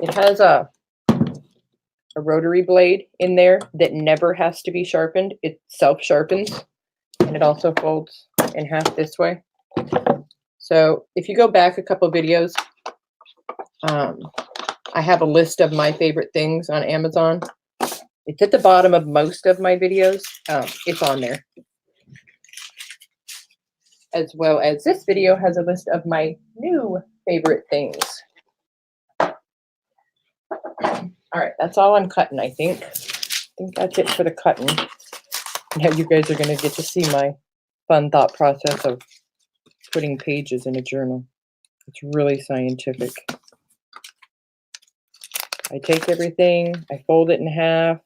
It has a rotary blade in there that never has to be sharpened. It self-sharpens, and it also folds in half this way. So if you go back a couple videos, I have a list of my favorite things on Amazon. It's at the bottom of most of my videos. It's on there. As well as this video has a list of my new favorite things. All right, that's all I'm cutting, I think. I think that's it for the cutting. Now you guys are going to get to see my fun thought process of putting pages in a journal. It's really scientific. I take everything, I fold it in half.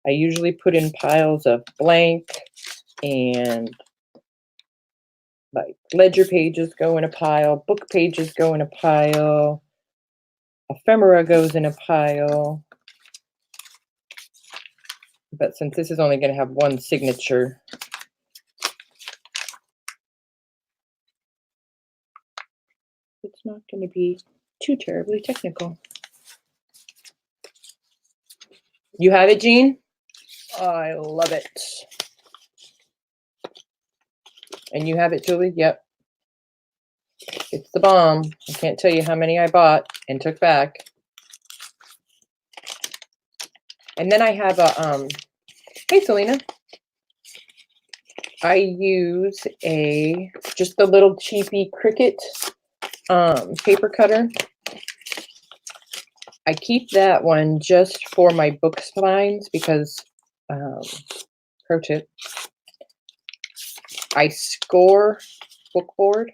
I usually put in piles of blank, and like ledger pages go in a pile, book pages go in a pile, ephemera goes in a pile. But since this is only going to have one signature, it's not going to be too terribly technical. You have it, Jean? I love it. And you have it, Julie? Yep. It's the bomb. I can't tell you how many I bought and took back. And then I have a, hey, Selena. I use just the little cheapy Cricut paper cutter. I keep that one just for my book spines because, pro tip, I score bookboard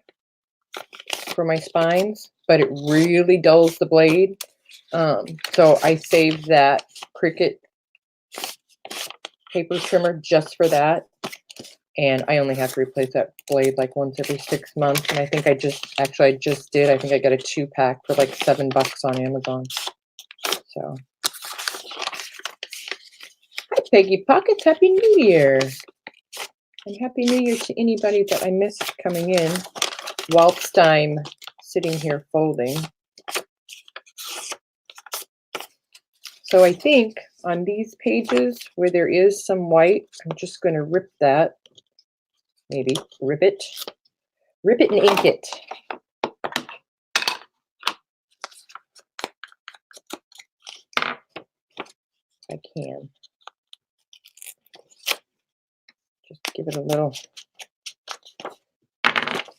for my spines, but it really dulls the blade. So I saved that Cricut paper trimmer just for that. And I only have to replace that blade like once every 6 months. And I think I just did. I think I got a 2-pack for like $7 on Amazon. So, hi Peggy Pockets, Happy New Year. And Happy New Year to anybody that I missed coming in whilst I'm sitting here folding. So I think on these pages where there is some white, I'm just going to rip that. Maybe rip it and ink it. If I can. Just give it a little,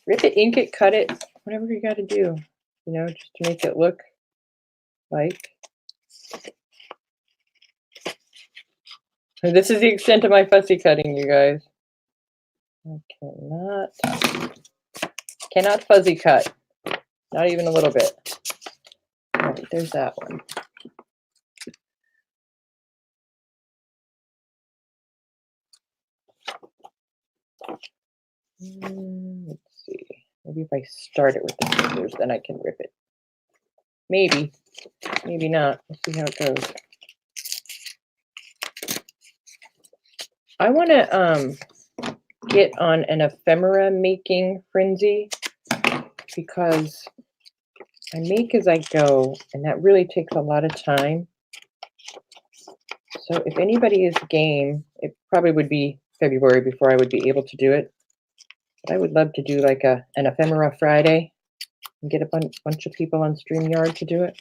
rip it, ink it, cut it, whatever you got to do, you know, just to make it look like. And this is the extent of my fussy cutting, you guys. I cannot fuzzy cut, not even a little bit. All right, there's that one. Let's see. Maybe if I start it with the scissors, then I can rip it. Maybe, maybe not. Let's see how it goes. I want to get on an ephemera making frenzy because I make as I go, and that really takes a lot of time. So if anybody is game, it probably would be February before I would be able to do it. But I would love to do like an ephemera Friday and get a bunch of people on StreamYard to do it.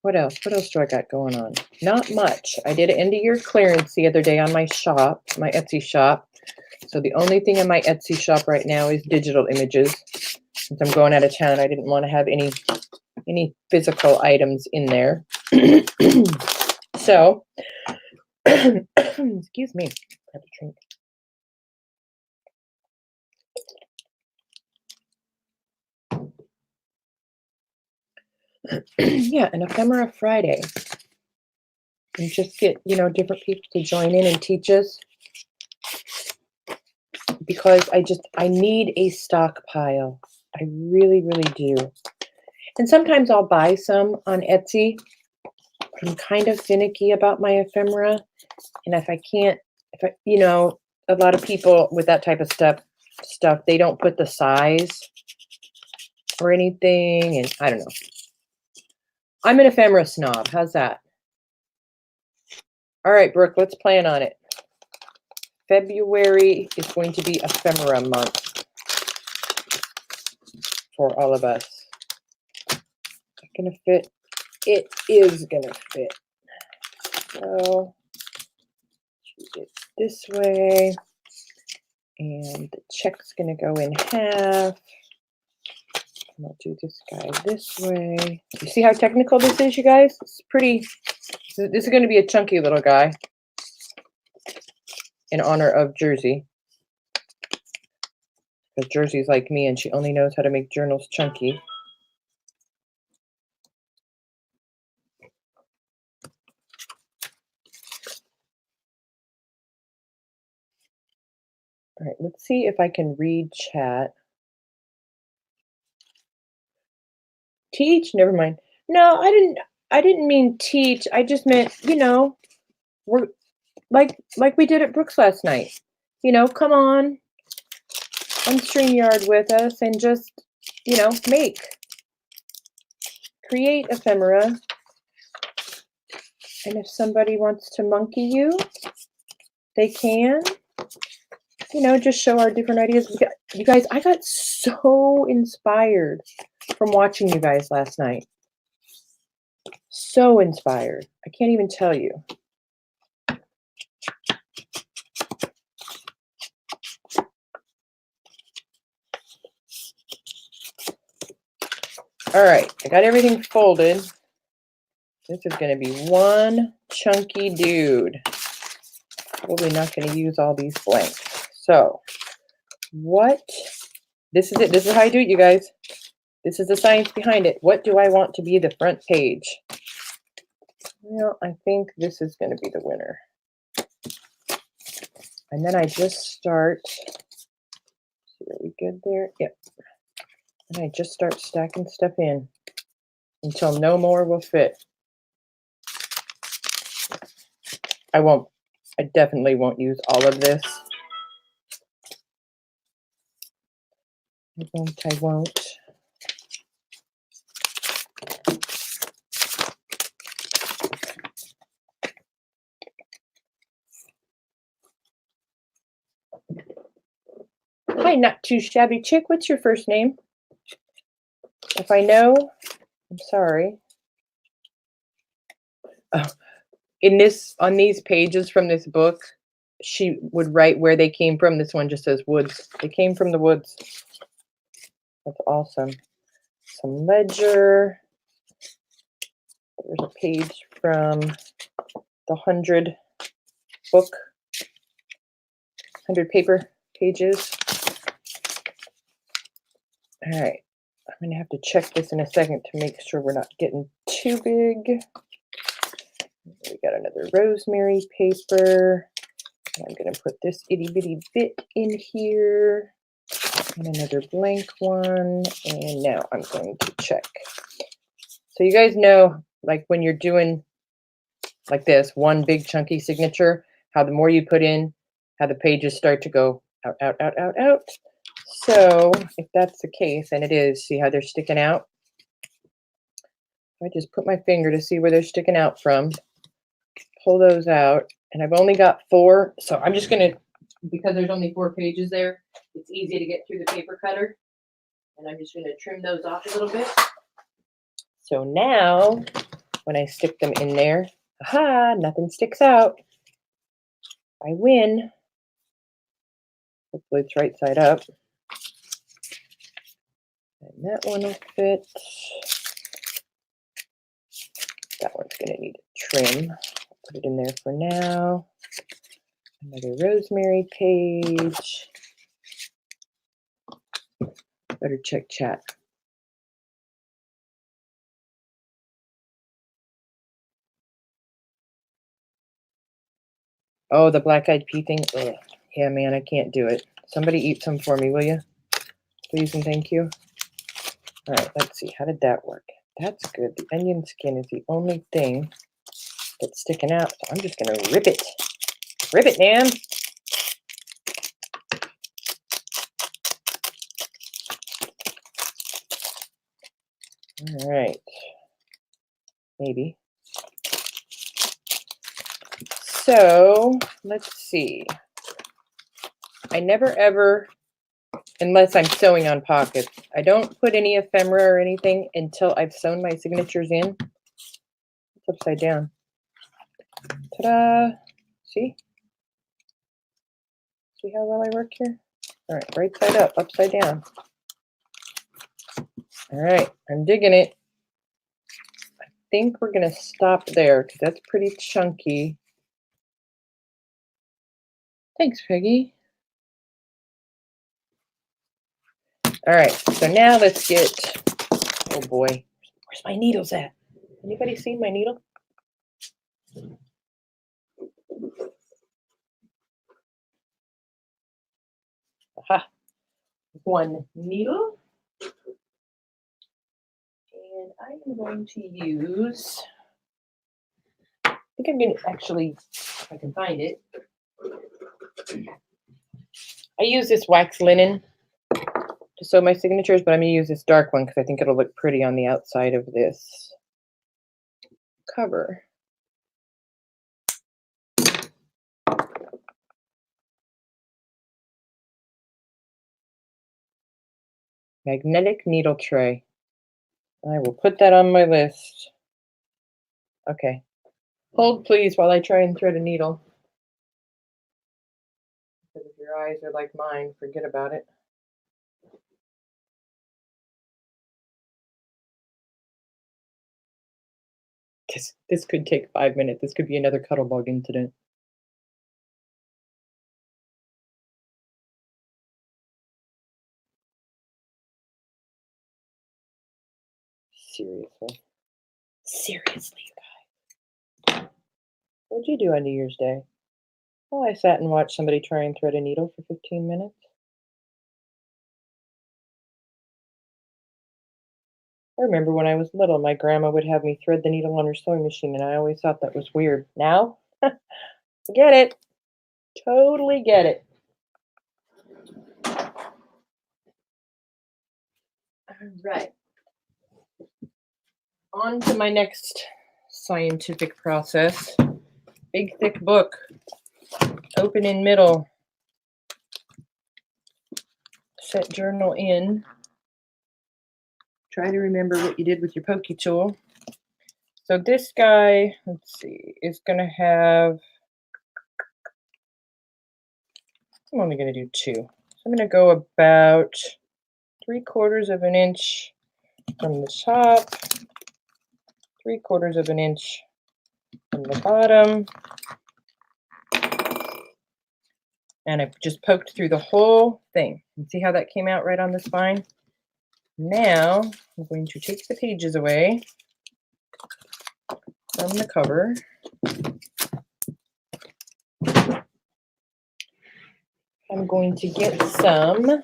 What else? What else do I got going on? Not much. I did an end of year clearance the other day on my shop, my Etsy shop. So the only thing in my Etsy shop right now is digital images. Since I'm going out of town, I didn't want to have any physical items in there. So, excuse me. I have to drink. Yeah, an ephemera Friday. And just get, different people to join in and teach us. Because I need a stockpile. I really, really do. And sometimes I'll buy some on Etsy. But I'm kind of finicky about my ephemera. And if a lot of people with that type of stuff, they don't put the size or anything. And I don't know. I'm an ephemera snob. How's that? All right, Brooke, let's plan on it. February is going to be ephemera month for all of us. Is it gonna fit? It is gonna fit. So choose it this way, and the check's gonna go in half. And I'll do this guy this way. You see how technical this is, you guys? It's pretty. This is going to be a chunky little guy in honor of Jersey. Because Jersey's like me and she only knows how to make journals chunky. All right, let's see if I can read chat. Teach? Never mind. No, I didn't mean teach. I just meant, we're like we did at Brooks last night. Come on StreamYard with us and just, create ephemera. And if somebody wants to monkey you, they can. Just show our different ideas. You guys, I got so inspired from watching you guys last night. So inspired. I can't even tell you. All right, I got everything folded. This is going to be one chunky dude. Probably not going to use all these blanks. So, this is it. This is how I do it, you guys. This is the science behind it. What do I want to be the front page? Well, I think this is going to be the winner. And then I just start. Are we good there? Yep. And I just start stacking stuff in until no more will fit. I definitely won't use all of this. I won't. Hi, not too shabby chick. What's your first name? If I know, I'm sorry. Oh, on these pages from this book, she would write where they came from. This one just says woods. They came from the woods. That's awesome. Some ledger. There's a page from the 100 book, 100 paper pages. All right, I'm going to have to check this in a second to make sure we're not getting too big. We got another rosemary paper. I'm going to put this itty bitty bit in here and another blank one. And now I'm going to check. So you guys know, like when you're doing like this, one big chunky signature, how the more you put in, how the pages start to go out, out, out, out, out. So if that's the case, and it is, see how they're sticking out? I just put my finger to see where they're sticking out from, pull those out, and I've only got 4. So I'm just going to, because there's only 4 pages there, it's easy to get through the paper cutter. And I'm just going to trim those off a little bit. So now when I stick them in there, aha, nothing sticks out. I win. Hopefully it's right side up. And that one will fit. That one's going to need a trim. I'll put it in there for now. Another rosemary page. Better check chat. Oh, the black-eyed pea thing. Ugh. Yeah, man, I can't do it. Somebody eat some for me, will you? Please and thank you. All right, let's see. How did that work? That's good. The onion skin is the only thing that's sticking out. So I'm just going to rip it. Rip it, man. All right. Maybe. So let's see. I never ever, unless I'm sewing on pockets, I don't put any ephemera or anything until I've sewn my signatures in. It's upside down. Ta-da! See? See how well I work here? All right, right side up, upside down. All right, I'm digging it. I think we're going to stop there because that's pretty chunky. Thanks, Peggy. All right, so now let's get, oh boy, where's my needles at? Anybody seen my needle? Aha, one needle. And I'm going to use, I think I'm going to actually, if I can find it, I use this wax linen to sew my signatures, but I'm going to use this dark one because I think it'll look pretty on the outside of this cover. Magnetic needle tray. I will put that on my list. Okay. Hold please while I try and thread a needle. Because if your eyes are like mine, forget about it. This could take 5 minutes. This could be another Cuttlebug incident. Seriously. Seriously, you guys. What'd you do on New Year's Day? Well, I sat and watched somebody try and thread a needle for 15 minutes. I remember when I was little, my grandma would have me thread the needle on her sewing machine, and I always thought that was weird. Now, get it. Totally get it. All right. On to my next scientific process. Big, thick book. Open in middle. Set journal in. Try to remember what you did with your pokey tool. So this guy, let's see, is going to have, I'm only going to do 2. So I'm going to go about 3/4 of an inch from the top, 3/4 of an inch from the bottom. And I just poked through the whole thing. And see how that came out right on the spine? Now I'm going to take the pages away from the cover. I'm going to get some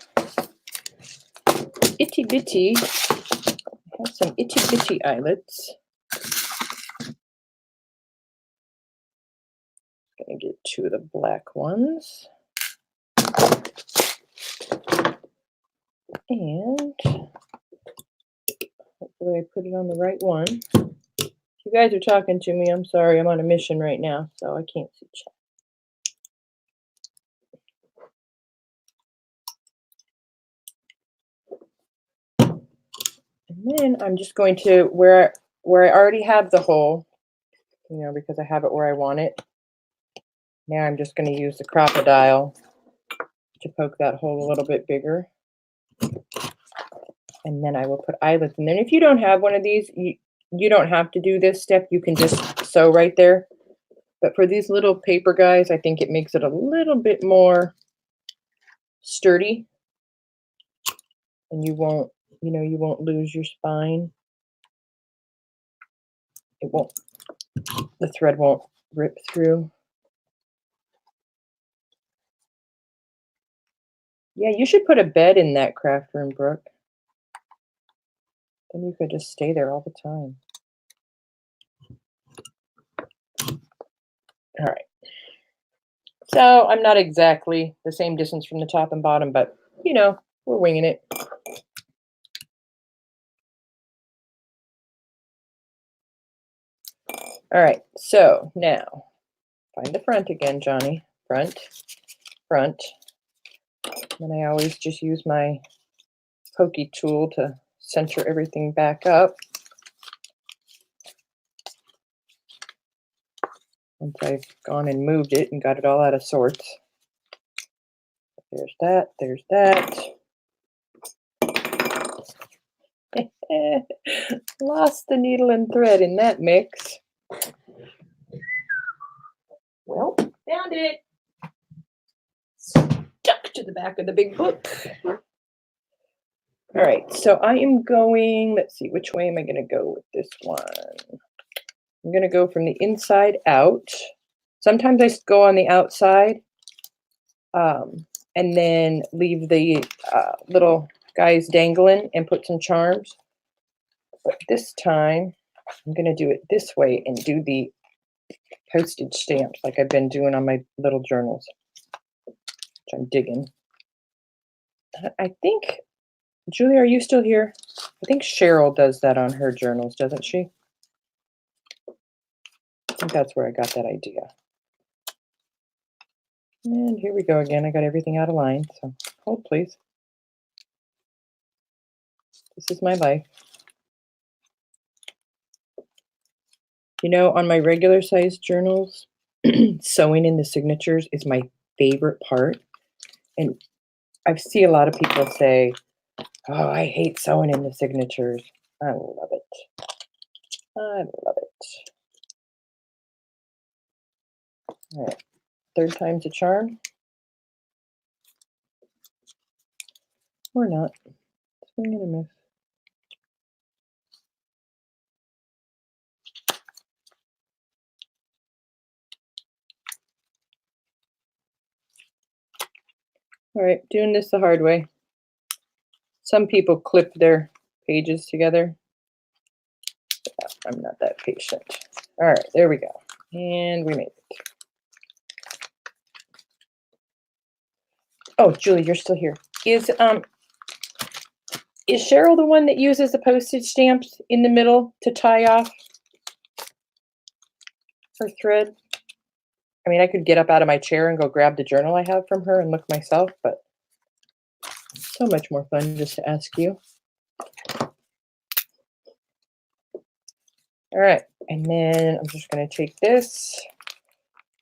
itty bitty. I have some itty bitty eyelets. Gonna get 2 of the black ones. And hopefully I put it on the right one. If you guys are talking to me, I'm sorry, I'm on a mission right now, so I can't see chat. And then I'm just going to, where I already have the hole, you know, because I have it where I want it. Now I'm just going to use the crocodile to poke that hole a little bit bigger. And then I will put eyelets. And then if you don't have one of these, you don't have to do this step. You can just sew right there. But for these little paper guys, I think it makes it a little bit more sturdy. And you won't, you know, you won't lose your spine. It won't, the thread won't rip through. Yeah, you should put a bed in that craft room, Brooke. Then you could just stay there all the time. All right. So I'm not exactly the same distance from the top and bottom, but, you know, we're winging it. All right, so now find the front again, Johnny. Front, front. And I always just use my pokey tool to center everything back up. Once I've gone and moved it and got it all out of sorts. There's that, there's that. Lost the needle and thread in that mix. Well, found it. Stuck to the back of the big book. All right, so I am going, let's see, which way am I going to go with this one? I'm going to go from the inside out. Sometimes I go on the outside and then leave the little guys dangling and put some charms. But this time, I'm going to do it this way and do the postage stamps like I've been doing on my little journals, which I'm digging. I think, Julie, are you still here? I think Cheryl does that on her journals, doesn't she? I think that's where I got that idea. And here we go again. I got everything out of line, so hold please. This is my life. You know, on my regular size journals, sewing in the signatures is my favorite part. And I see a lot of people say, oh, I hate sewing in the signatures. I love it. I love it. All right, 3rd time's a charm. Or not. Swing and a miss. All right, doing this the hard way. Some people clip their pages together. I'm not that patient. All right, there we go. And we made it. Oh, Julie, you're still here. Is Cheryl the one that uses the postage stamps in the middle to tie off her thread? I mean, I could get up out of my chair and go grab the journal I have from her and look myself, but so much more fun just to ask you. All right, and then I'm just going to take this.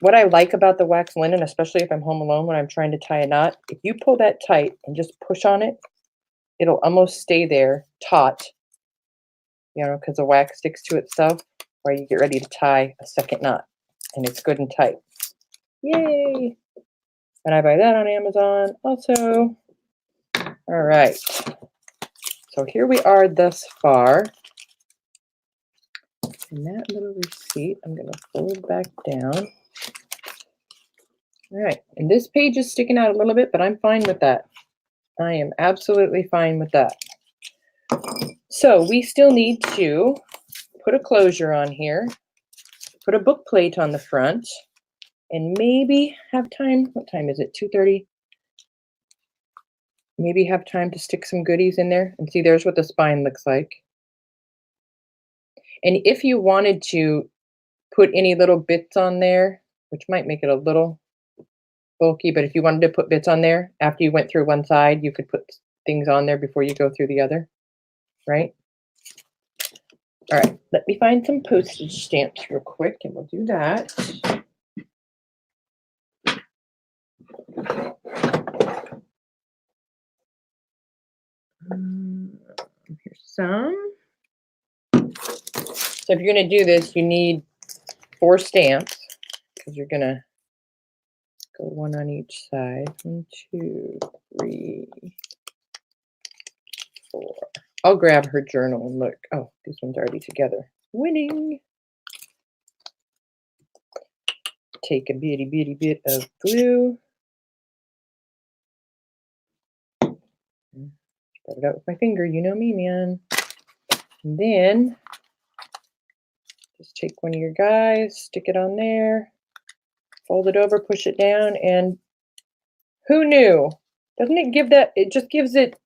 What I like about the wax linen, especially if I'm home alone when I'm trying to tie a knot, if you pull that tight and just push on it, it'll almost stay there taut, you know, because the wax sticks to itself while you get ready to tie a second knot, and it's good and tight. Yay! And I buy that on Amazon also. All right. So here we are thus far. And that little receipt, I'm going to fold back down. All right, and this page is sticking out a little bit, but I'm fine with that. I am absolutely fine with that. So we still need to put a closure on here, put a book plate on the front, and maybe have time. What time is it? 2:30. Maybe have time to stick some goodies in there. And see, there's what the spine looks like. And if you wanted to put any little bits on there, which might make it a little bulky, but if you wanted to put bits on there after you went through one side, you could put things on there before you go through the other, right? All right, let me find some postage stamps real quick and we'll do that. Here's some. So if you're going to do this, you need 4 stamps because you're going to go one on each side. 1, 2, 3, 4. I'll grab her journal and look. Oh, this one's already together. Winning. Take a bitty bit of glue. Spread it out with my finger. You know me, man. And then just take one of your guys, stick it on there, fold it over, push it down, and who knew? Doesn't it give that? It just gives it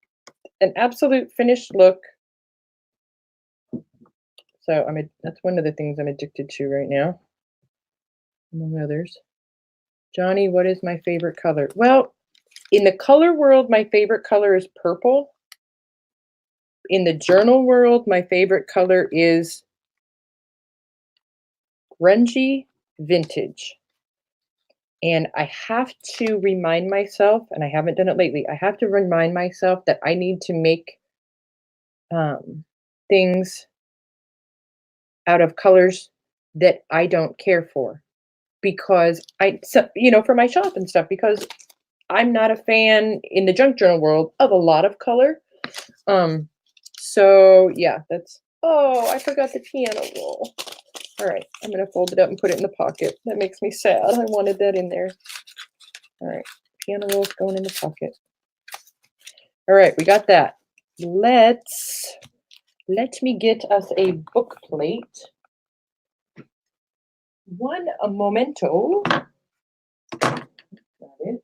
an absolute finished look. So that's one of the things I'm addicted to right now, among others. Johnny, what is my favorite color? Well, in the color world, my favorite color is purple. In the journal world, my favorite color is grungy vintage. And I have to remind myself, and I haven't done it lately, I have to remind myself that I need to make things out of colors that I don't care for because for my shop and stuff, because I'm not a fan in the junk journal world of a lot of color. So yeah, oh, I forgot the piano roll. All right, I'm gonna fold it up and put it in the pocket. That makes me sad. I wanted that in there. All right, piano roll's going in the pocket. All right, we got that. Let me get us a book plate. A momento. Got it.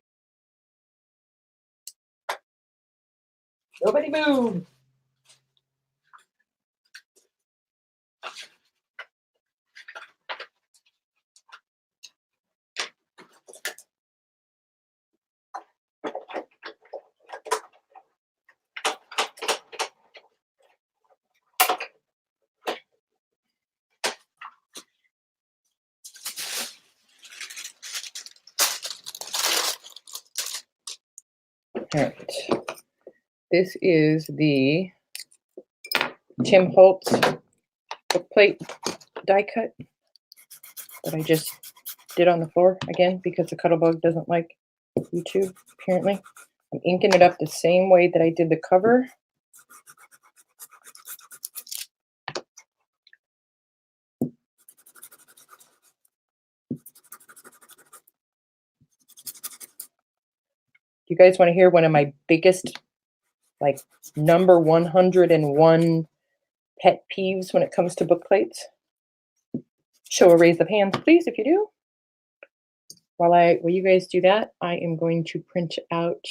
Nobody move. All right. This is the Tim Holtz book plate die cut that I just did on the floor again because the Cuttlebug doesn't like YouTube, apparently. I'm inking it up the same way that I did the cover. You guys want to hear one of my biggest, like number 101 pet peeves when it comes to book plates? Show a raise of hands, please, if you do. While you guys do that, I am going to print out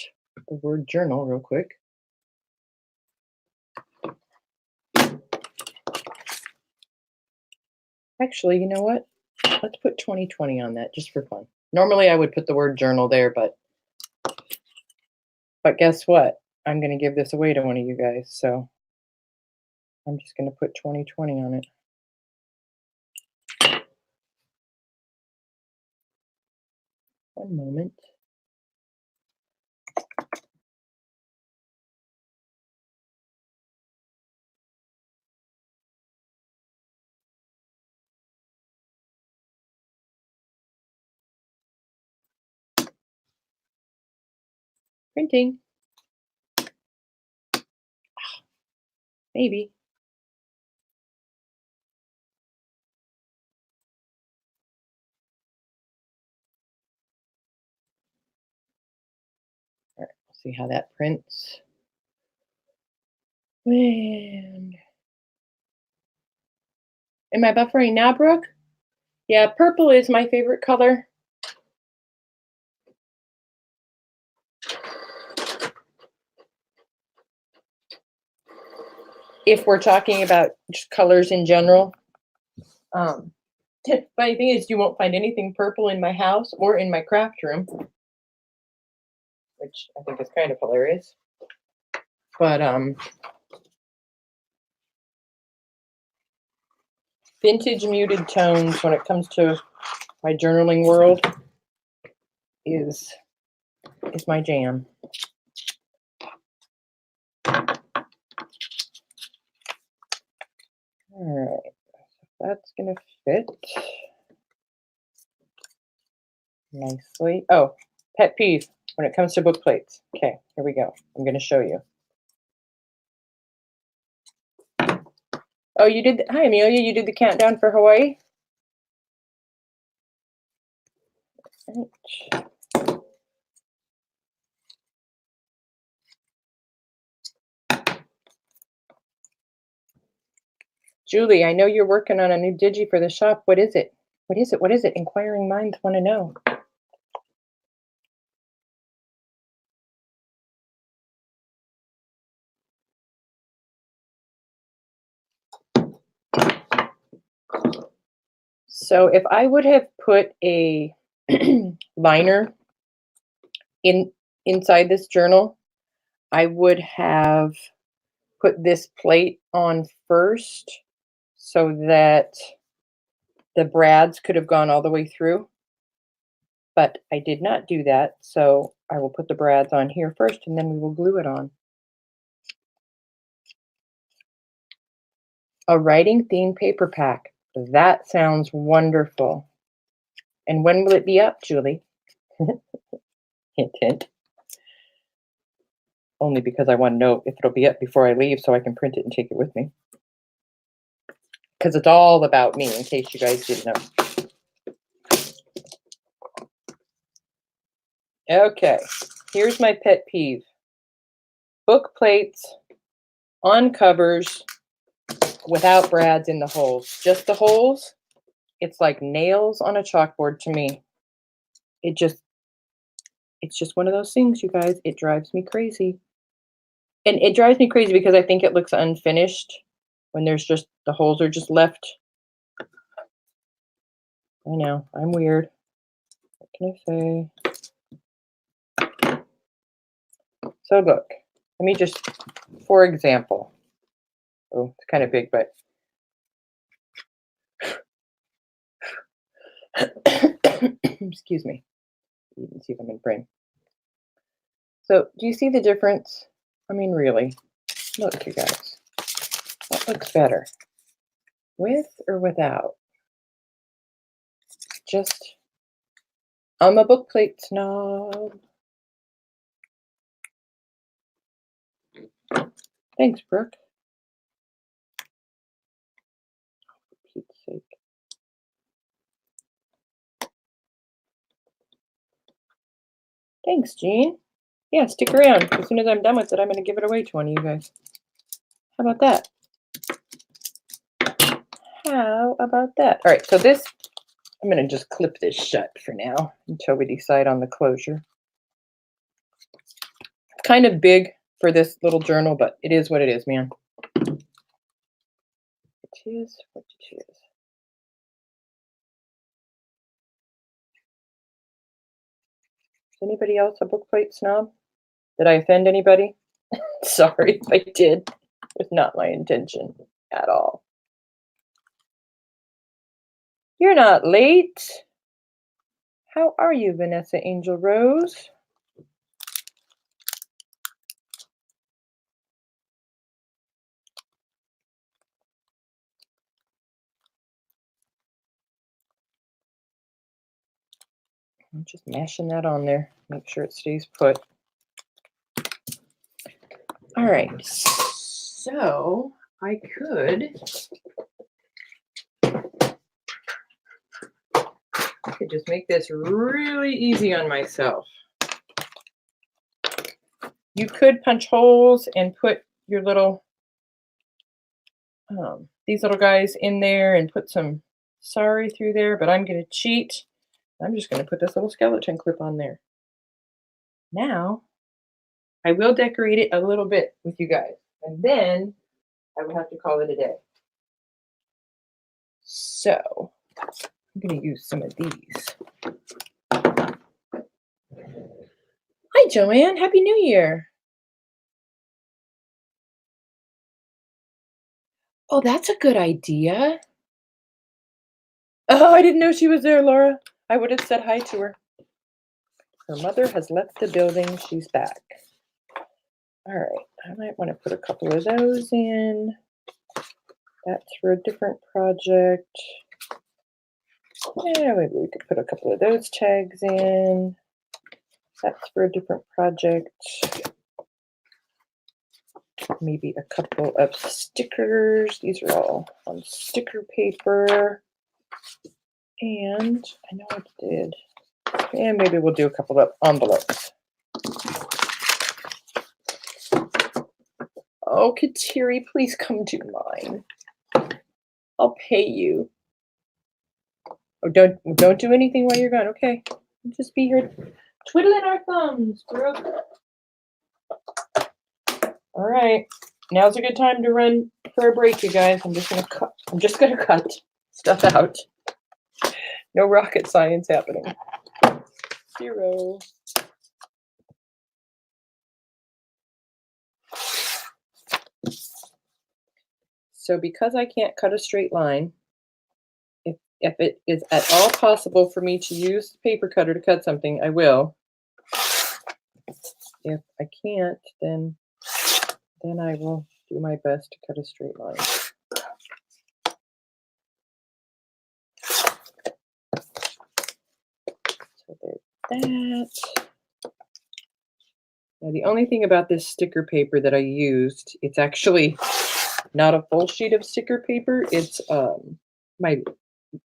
the word journal real quick. Actually, you know what? Let's put 2020 on that just for fun. Normally I would put the word journal there, but guess what? I'm going to give this away to one of you guys, so I'm just going to put 2020 on it. One moment. Printing. Maybe. See how that prints. And am I buffering now, Brooke? Yeah, purple is my favorite color. If we're talking about just colors in general. Funny thing is, you won't find anything purple in my house or in my craft room, which I think is kind of hilarious. But vintage muted tones when it comes to my journaling world is my jam. All right, that's gonna fit nicely. Oh, pet peeve when it comes to book plates. Okay, here we go. I'm gonna show you. Oh, you did. Hi, Amelia. You did the countdown for Hawaii? Right. Julie, I know you're working on a new digi for the shop. What is it? What is it? What is it? Inquiring minds want to know. So if I would have put a liner inside this journal, I would have put this plate on first so that the brads could have gone all the way through. But I did not do that, so I will put the brads on here first and then we will glue it on. A writing theme paper pack. That sounds wonderful. And when will it be up, Julie? Hint, hint. Only because I want to know if it'll be up before I leave so I can print it and take it with me. Because it's all about me, in case you guys didn't know. Okay, here's my pet peeve. Book plates on covers without brads in the holes. Just the holes. It's like nails on a chalkboard to me. It's just one of those things, you guys. It drives me crazy. And it drives me crazy because I think it looks unfinished when there's just, the holes are just left. I know, I'm weird. What can I say? So look, let me just, for example, oh, it's kind of big, but excuse me. You can see if I'm in frame. So do you see the difference? I mean, really, look, you guys, what looks better, with or without? Just, I'm a book plate snob. Thanks, Brooke. For Pete's sake. Thanks, Jean. Yeah, stick around. As soon as I'm done with it, I'm going to give it away to one of you guys. How about that? How about that? All right, so this, I'm going to just clip this shut for now until we decide on the closure. Kind of big for this little journal, but it is what it is, man. It is what it is. Is anybody else a book plate snob? Did I offend anybody? Sorry if I did. It was not my intention at all. You're not late. How are you, Vanessa Angel Rose? I'm just mashing that on there. Make sure it stays put. All right, so I could just make this really easy on myself. You could punch holes and put your little, these little guys in there and put some sari through there, but I'm going to cheat. I'm just going to put this little skeleton clip on there. Now, I will decorate it a little bit with you guys, and then I will have to call it a day. So, I'm going to use some of these. Hi, Joanne. Happy New Year. Oh, that's a good idea. Oh, I didn't know she was there, Laura. I would have said hi to her. Her mother has left the building. She's back. All right. I might want to put a couple of those in. That's for a different project. Yeah, maybe we could put a couple of those tags in. That's for a different project. Maybe a couple of stickers. These are all on sticker paper. And I know I did. And maybe we'll do a couple of envelopes. Oh, Kateri, please come do mine. I'll pay you. Oh, don't do anything while you're gone. Okay, just be here twiddling our thumbs, Brooke. All right, now's a good time to run for a break, you guys. I'm just gonna cut stuff out. No rocket science happening. 0. So because I can't cut a straight line, if it is at all possible for me to use the paper cutter to cut something, I will. If I can't, then I will do my best to cut a straight line. So there's that. Now the only thing about this sticker paper that I used, it's actually not a full sheet of sticker paper. It's my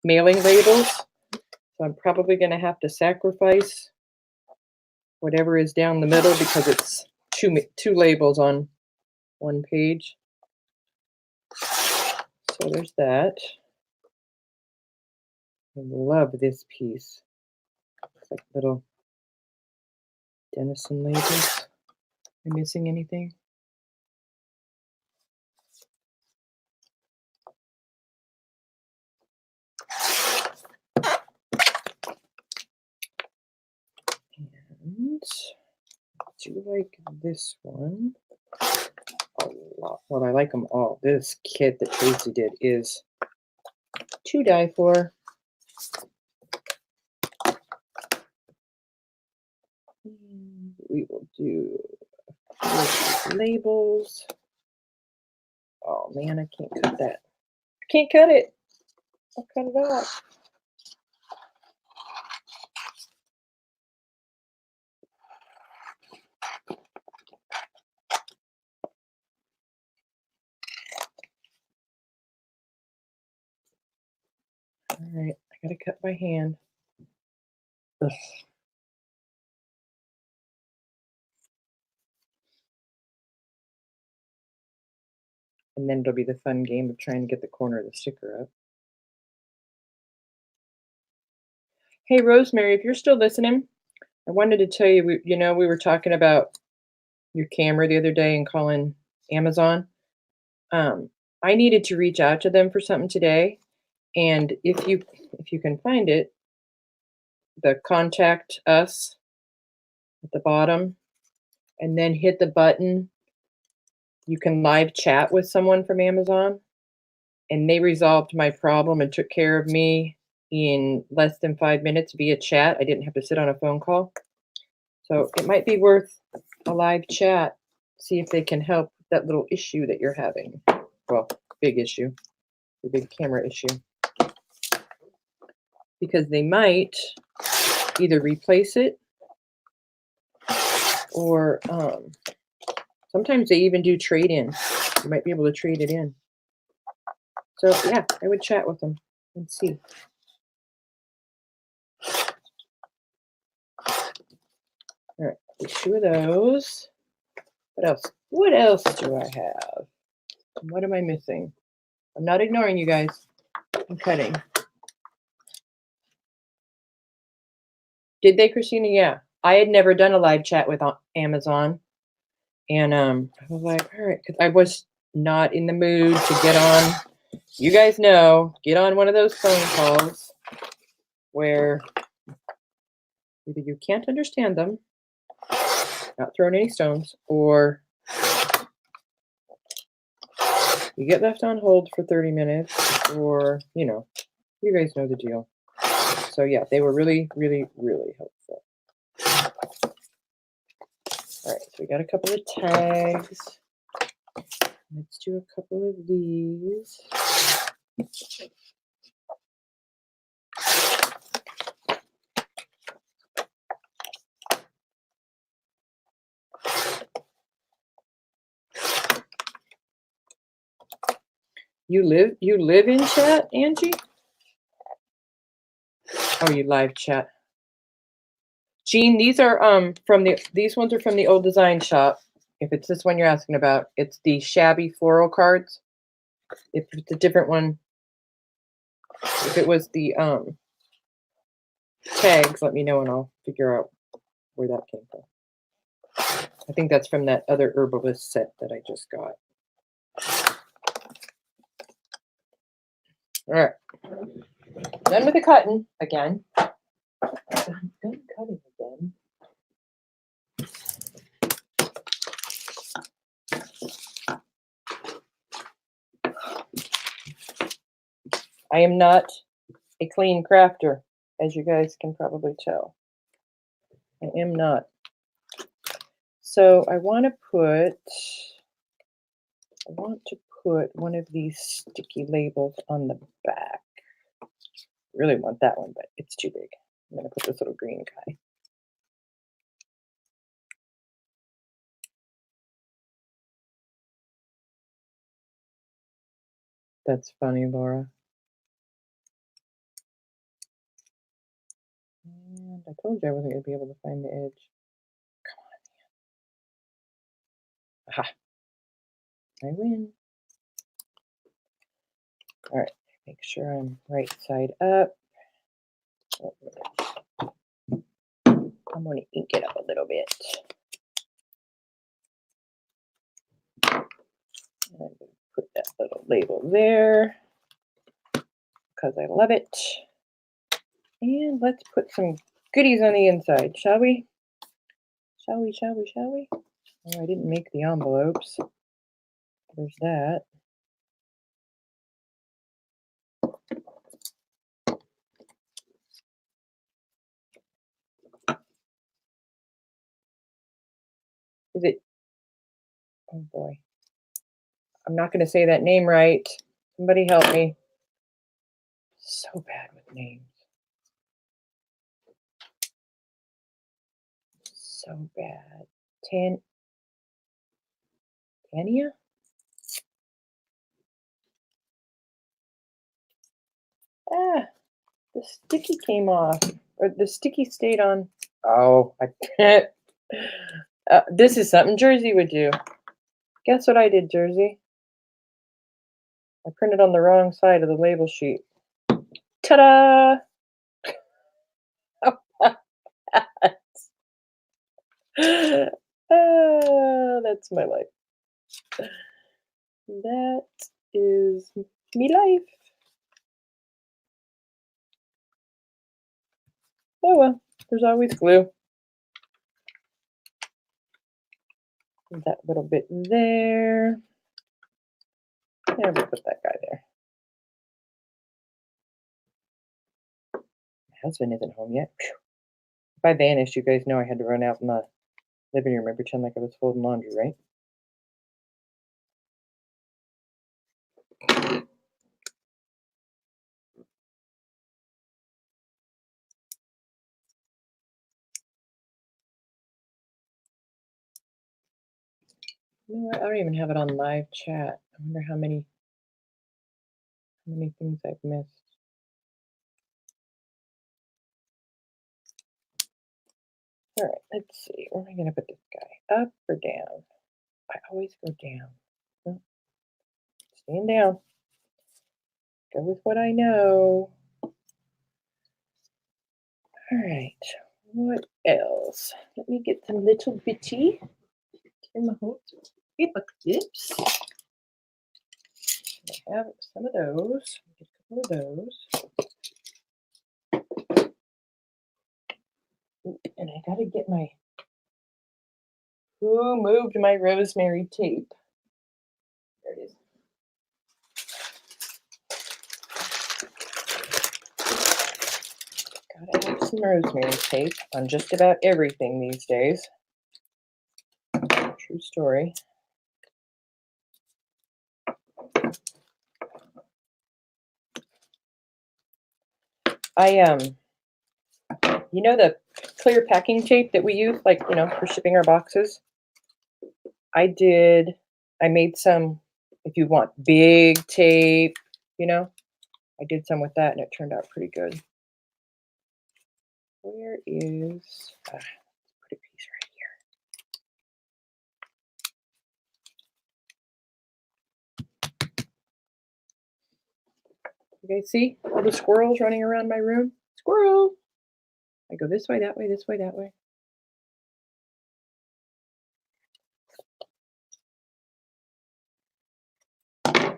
mailing labels. So I'm probably going to have to sacrifice whatever is down the middle because it's two labels on one page. So there's that. I love this piece. It's like little Denison labels. Am I missing anything? And I do like this one a lot. Well, I like them all. This kit that Tracy did is to die for. And we will do labels. Oh man, I can't cut that. I can't cut it. I'll cut it off. All right, I gotta cut by hand. Ugh. And then it'll be the fun game of trying to get the corner of the sticker up. Hey, Rosemary, if you're still listening, I wanted to tell you, we were talking about your camera the other day and calling Amazon. I needed to reach out to them for something today. And if you can find it, the contact us at the bottom, and then hit the button. You can live chat with someone from Amazon, and they resolved my problem and took care of me in less than 5 minutes via chat. I didn't have to sit on a phone call. So it might be worth a live chat, see if they can help that little issue that you're having. Well, big issue, the big camera issue. Because they might either replace it or sometimes they even do trade-in. You might be able to trade it in. So yeah, I would chat with them and see. All right, 2 of those. What else? What else do I have? What am I missing? I'm not ignoring you guys. I'm cutting. Did they, Christina? Yeah. I had never done a live chat with Amazon. And I was like, all right, because I was not in the mood to get on. You guys know, get on one of those phone calls where either you can't understand them, not throwing any stones, or you get left on hold for 30 minutes, or, you guys know the deal. So, yeah, they were really, really, really helpful. All right, so we got a couple of tags. Let's do a couple of these. You live in chat, Angie? Oh, you live chat. Jean, these are these ones are from the old design shop. If it's this one you're asking about, it's the shabby floral cards. If it's a different one, if it was the tags, let me know and I'll figure out where that came from. I think that's from that other herbalist set that I just got. All right. Done with the cutting again. Done cutting again. I am not a clean crafter, as you guys can probably tell. I am not. So I want to put one of these sticky labels on the back. Really want that one, but it's too big. I'm going to put this little green guy. That's funny, Laura. And I told you I wasn't going to be able to find the edge. Come on, man. Aha. I win. All right. Make sure I'm right side up. I'm going to ink it up a little bit. And I'm going to put that little label there because I love it. And let's put some goodies on the inside, shall we? Shall we? Oh, I didn't make the envelopes. There's that. Is it? Oh boy. I'm not going to say that name right. Somebody help me. So bad with names. So bad. Tania? Ah, the sticky came off. Or the sticky stayed on. Oh, I can't. This is something Jersey would do. Guess what I did, Jersey? I printed on the wrong side of the label sheet. Ta-da! That's my life. That is me life. Oh well, there's always glue. That little bit there. And we'll put that guy there. My husband isn't home yet. Whew. If I vanished, you guys know I had to run out in the living room and pretend like I was folding laundry, right? You know what? I don't even have it on live chat. I wonder how many things I've missed. All right, let's see. Where am I going to put this guy? Up or down? I always go down. Oh, staying down. Go with what I know. All right. What else? Let me get some little bitty in my whole paper clips. I have some of those. Get a couple of those. And I gotta get my who moved my rosemary tape? There it is. Gotta have some rosemary tape on just about everything these days. True story. You know the clear packing tape that we use, like, for shipping our boxes? I made some, if you want big tape, I did some with that and it turned out pretty good. Where is, let's put a piece right here. You guys see all the squirrels running around my room? Squirrel! I go this way, that way, this way, that way.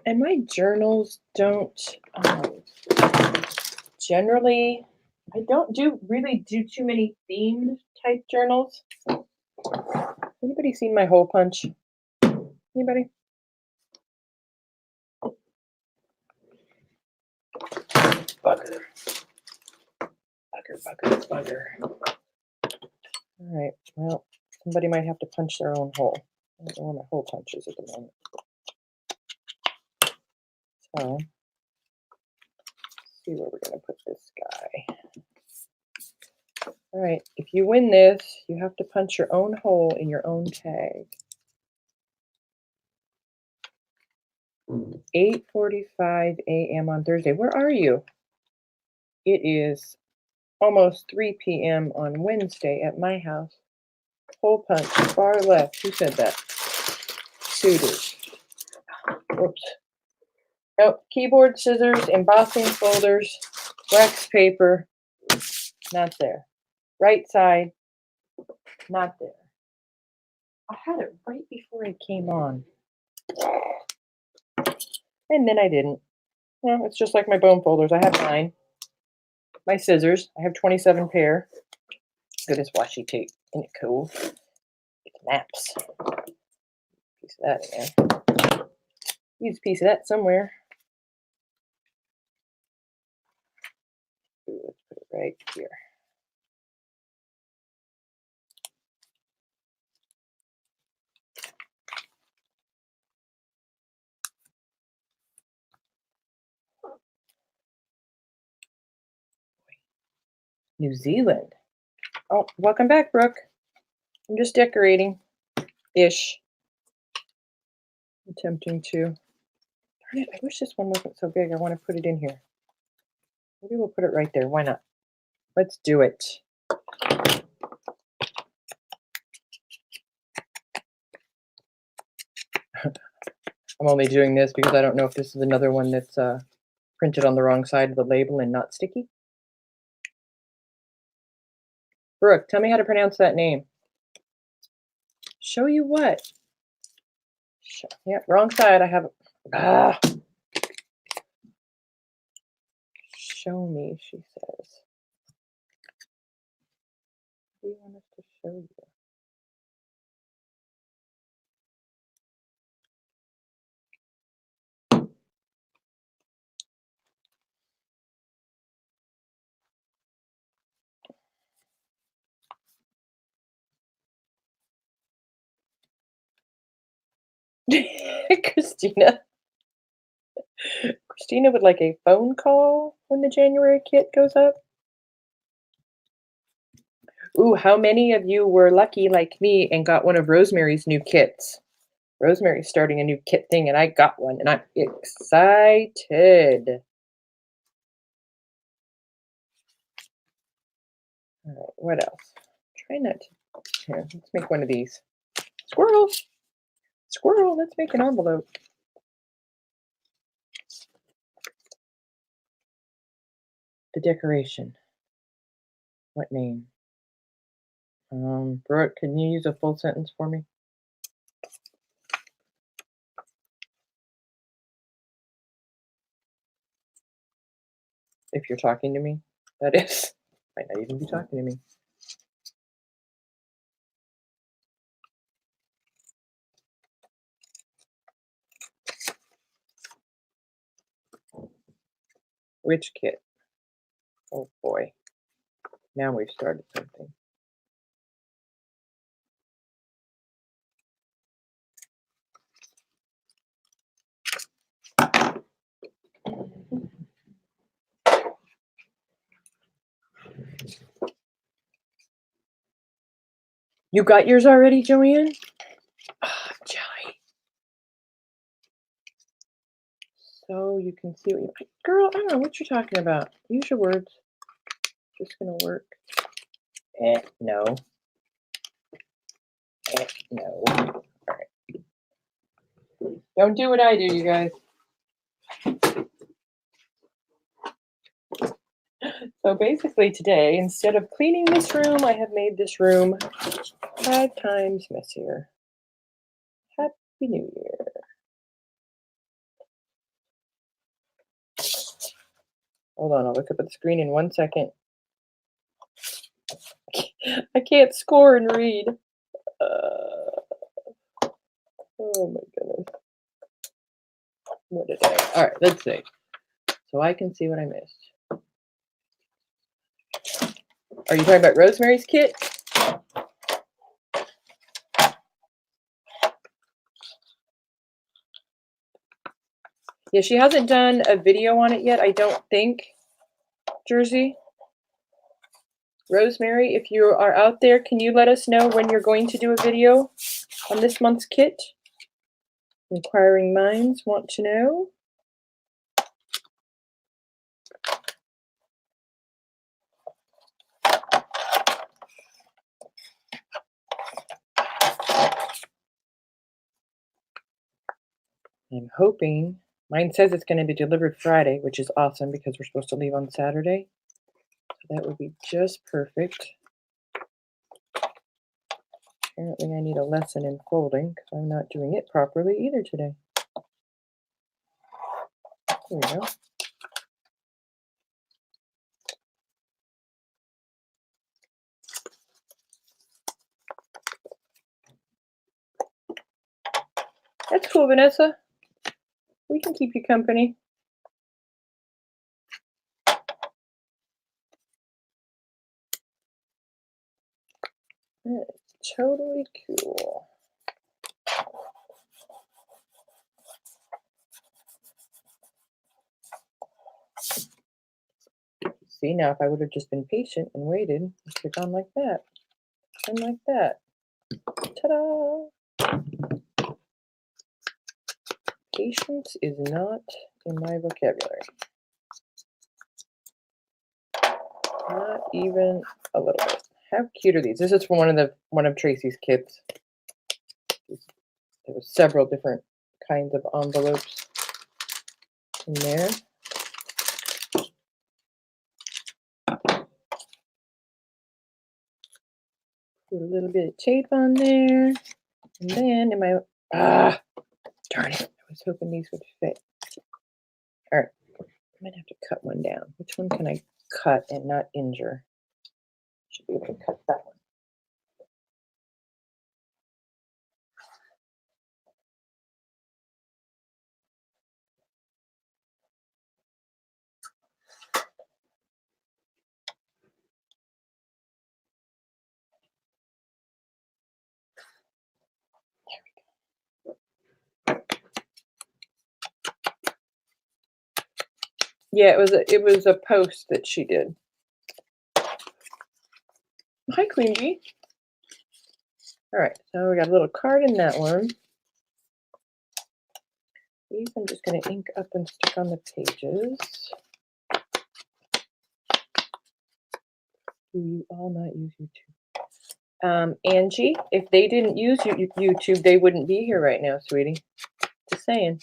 And my journals don't generally, I don't really do too many themed type journals. Anybody seen my hole punch? Anybody? Bugger. Bugger. All right, well, somebody might have to punch their own hole. I don't know where my hole punch is at the moment. So, let's see where we're going to put this guy. All right, if you win this, you have to punch your own hole in your own tag. 8:45 a.m. on Thursday. Where are you? It is almost 3 p.m. on Wednesday at my house. Hole punch, far left. Who said that? Suitors. Whoops. Oh, keyboard, scissors, embossing folders, wax paper. Not there. Right side. Not there. I had it right before I came on. And then I didn't. Well, it's just like my bone folders. I have 9. My scissors. I have 27 pair. Look at this washi tape. Isn't it cool? It snaps. Piece of that in there. Use a piece of that somewhere. Ooh, let's put it right here. New Zealand. Oh, welcome back, Brooke. I'm just decorating-ish. Attempting to. Darn it, I wish this one wasn't so big. I want to put it in here. Maybe we'll put it right there. Why not? Let's do it. I'm only doing this because I don't know if this is another one that's printed on the wrong side of the label and not sticky. Brooke, tell me how to pronounce that name. Show you what? Yeah, wrong side. I have. Show me, she says. What do you want us to show you? Christina. Christina would like a phone call when the January kit goes up. Ooh, how many of you were lucky like me and got one of Rosemary's new kits? Rosemary's starting a new kit thing and I got one and I'm excited. All right, what else? Try not to. Here, let's make one of these. Squirrel. Squirrel, let's make an envelope. The decoration. What name? Brooke, can you use a full sentence for me? If you're talking to me, that is. Might not even be talking to me. Which kit? Oh boy. Now we've started something. You got yours already, Joanne? Oh, Joey. So you can see what you... Girl, I don't know what you're talking about. Use your words. Just gonna work. No. No. All right. Don't do what I do, you guys. So basically today, instead of cleaning this room, I have made this room 5 times messier. Happy New Year. Hold on, I'll look up at the screen in 1 second. I can't score and read. Oh my goodness. What a day. All right, let's see. So I can see what I missed. Are you talking about Rosemary's kit? Yeah, she hasn't done a video on it yet, I don't think, Jersey. Rosemary, if you are out there, can you let us know when you're going to do a video on this month's kit? Inquiring minds want to know. I'm hoping, mine says it's going to be delivered Friday, which is awesome because we're supposed to leave on Saturday. So that would be just perfect. Apparently I need a lesson in folding because I'm not doing it properly either today. There we go. That's cool, Vanessa. We can keep you company. That's totally cool. See, now if I would have just been patient and waited, it could have gone like that and like that. Ta-da! Patience is not in my vocabulary. Not even a little bit. How cute are these? This is from one of Tracy's kits. There was several different kinds of envelopes in there. Put a little bit of tape on there. And then darn it. I was hoping these would fit. All right. I might have to cut one down. Which one can I cut and not injure? Should be able to cut that one. Yeah, it was a post that she did. Hi, Queen Bee. All right, so we got a little card in that one. These I'm just going to ink up and stick on the pages. Do you all not use YouTube? Angie, if they didn't use YouTube, they wouldn't be here right now, sweetie. Just saying.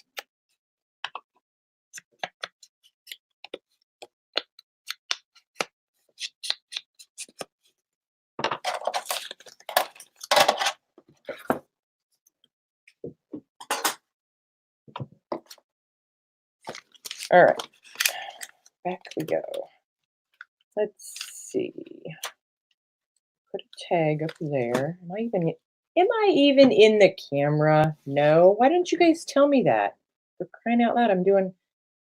All right, back we go. Let's see. Put a tag up there. Am I even in the camera? No. Why didn't you guys tell me that? For crying out loud, I'm doing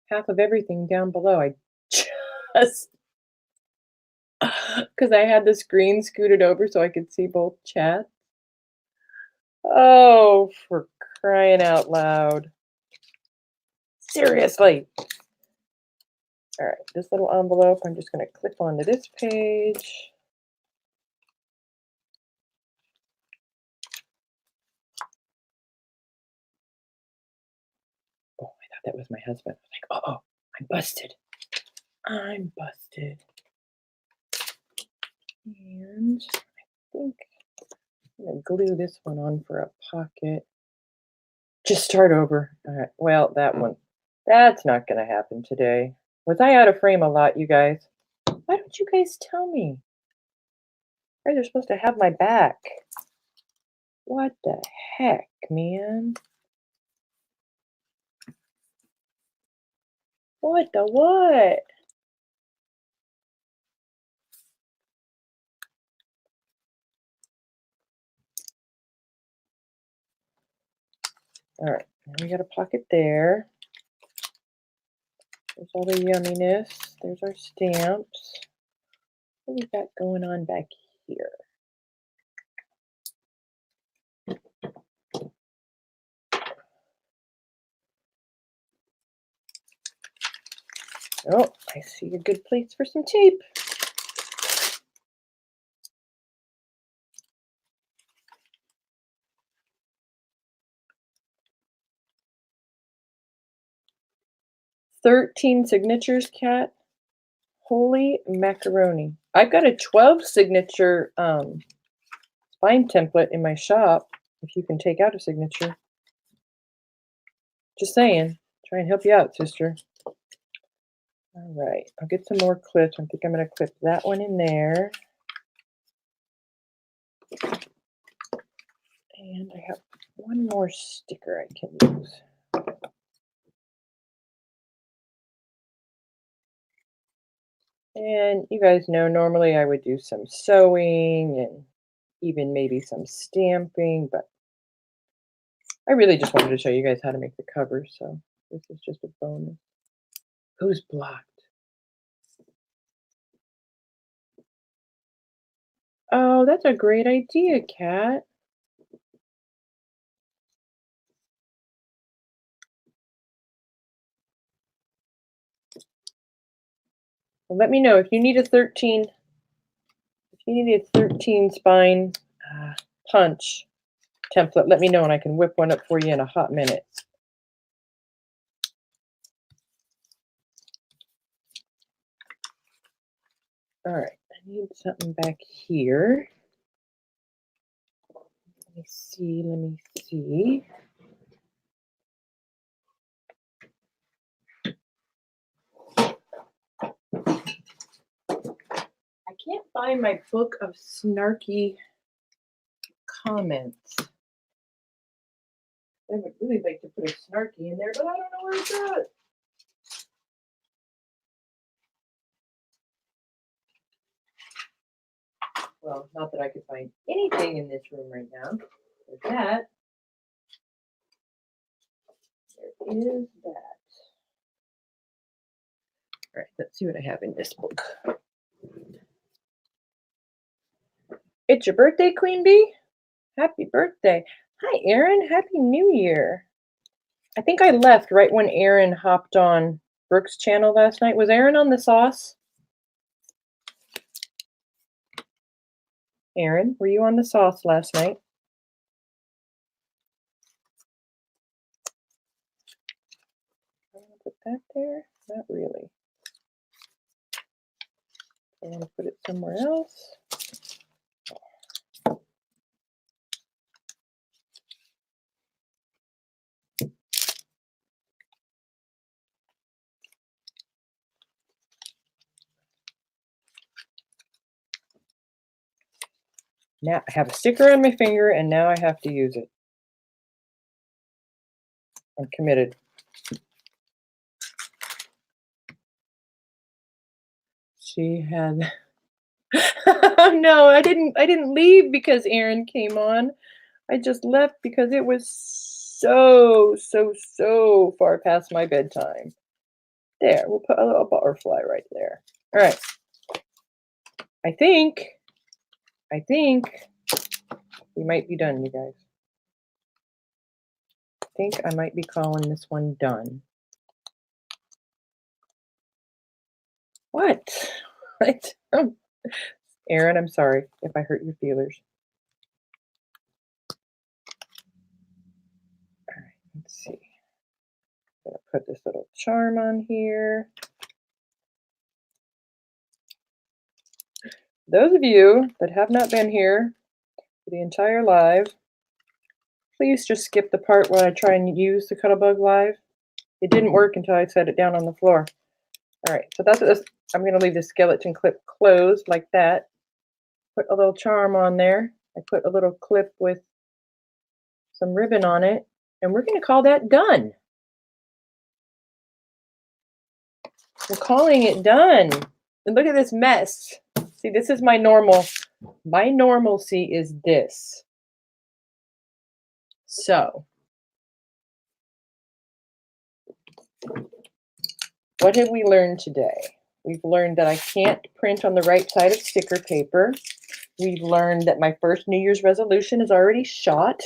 half of everything down below. I just because I had the screen scooted over so I could see both chats. Oh, for crying out loud. Seriously. All right, this little envelope, I'm just going to clip onto this page. Oh, I thought that was my husband. I was like, uh-oh, I'm busted. I'm busted. And I think I'm going to glue this one on for a pocket. Just start over. All right, well, that's not going to happen today. Was I out of frame a lot, you guys? Why don't you guys tell me? You guys are supposed to have my back. What the heck, man? What the what? All right, now we got a pocket there. There's all the yumminess. There's our stamps. What we got going on back here? Oh, I see a good place for some tape. "13 signatures, Kat? Holy macaroni. I've got a 12 signature spine template in my shop if you can take out a signature. Just saying. Try and help you out, sister. All right, I'll get some more clips. I think I'm going to clip that one in there. And I have one more sticker I can use. And you guys know, normally I would do some sewing and even maybe some stamping, but I really just wanted to show you guys how to make the cover, so this is just a bonus. Who's blocked? Oh, that's a great idea, Kat. Well, let me know if you need a 13. If you need a 13 spine punch template, let me know and I can whip one up for you in a hot minute. All right, I need something back here. Let me see. I can't find my book of snarky comments. I would really like to put a snarky in there, but I don't know where it's at. Well, not that I could find anything in this room right now. There's that. There is that. All right, let's see what I have in this book. It's your birthday, Queen Bee? Happy birthday. Hi, Erin. Happy New Year. I think I left right when Erin hopped on Brooke's channel last night. Was Erin on the sauce? Erin, were you on the sauce last night? I'm gonna put that there. Not really. I'm gonna put it somewhere else. Now I have a sticker on my finger, and now I have to use it. I'm committed. She had no, I didn't leave because Aaron came on. I just left because it was so far past my bedtime. There, we'll put a little butterfly right there. All right. I think we might be done, you guys. I think I might be calling this one done. What? What? Aaron, I'm sorry if I hurt your feelers. All right, let's see. I'm gonna put this little charm on here. Those of you that have not been here for the entire live, please just skip the part where I try and use the Cuddlebug Live. It didn't work until I set it down on the floor. All right, so that's what this, I'm going to leave the skeleton clip closed like that. Put a little charm on there. I put a little clip with some ribbon on it, and we're going to call that done. We're calling it done. And look at this mess. See, this is my normal. My normalcy is this. So, what have we learned today? We've learned that I can't print on the right side of sticker paper. We've learned that my first New Year's resolution is already shot.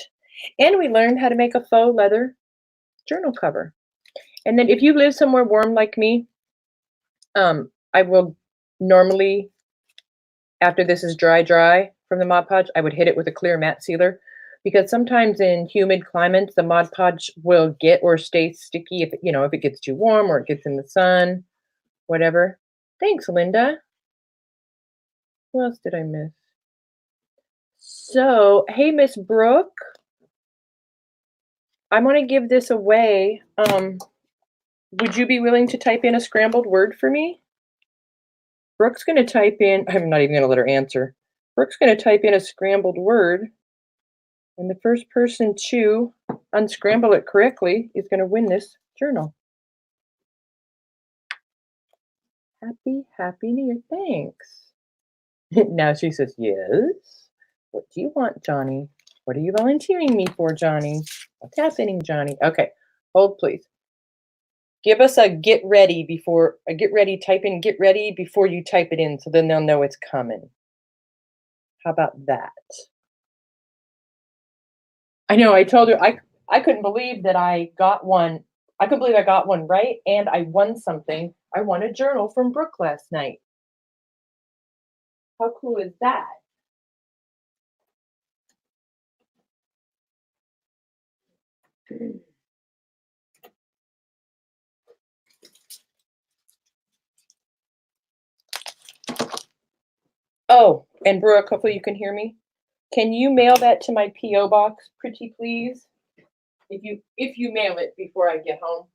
And we learned how to make a faux leather journal cover. And then if you live somewhere warm like me, I will normally, after this is dry from the Mod Podge, I would hit it with a clear matte sealer, because sometimes in humid climates, the Mod Podge will get or stay sticky if it gets too warm or it gets in the sun, whatever. Thanks, Linda. Who else did I miss? So, hey, Miss Brooke, I'm going to give this away. Would you be willing to type in a scrambled word for me? Brooke's going to type in, I'm not even going to let her answer. Brooke's going to type in a scrambled word, and the first person to unscramble it correctly is going to win this journal. Happy New Year. Thanks. Now she says, yes. What do you want, Johnny? What are you volunteering me for, Johnny? What's happening, Johnny? Okay, hold please. Give us a get ready, type in get ready before you type it in, so then they'll know it's coming. How about that? I know, I told you, I couldn't believe that I got one. I couldn't believe I got one right, and I won something. I won a journal from Brooke last night. How cool is that? Oh, and Brooke, hopefully you can hear me. Can you mail that to my P.O. box, pretty please? If you mail it before I get home.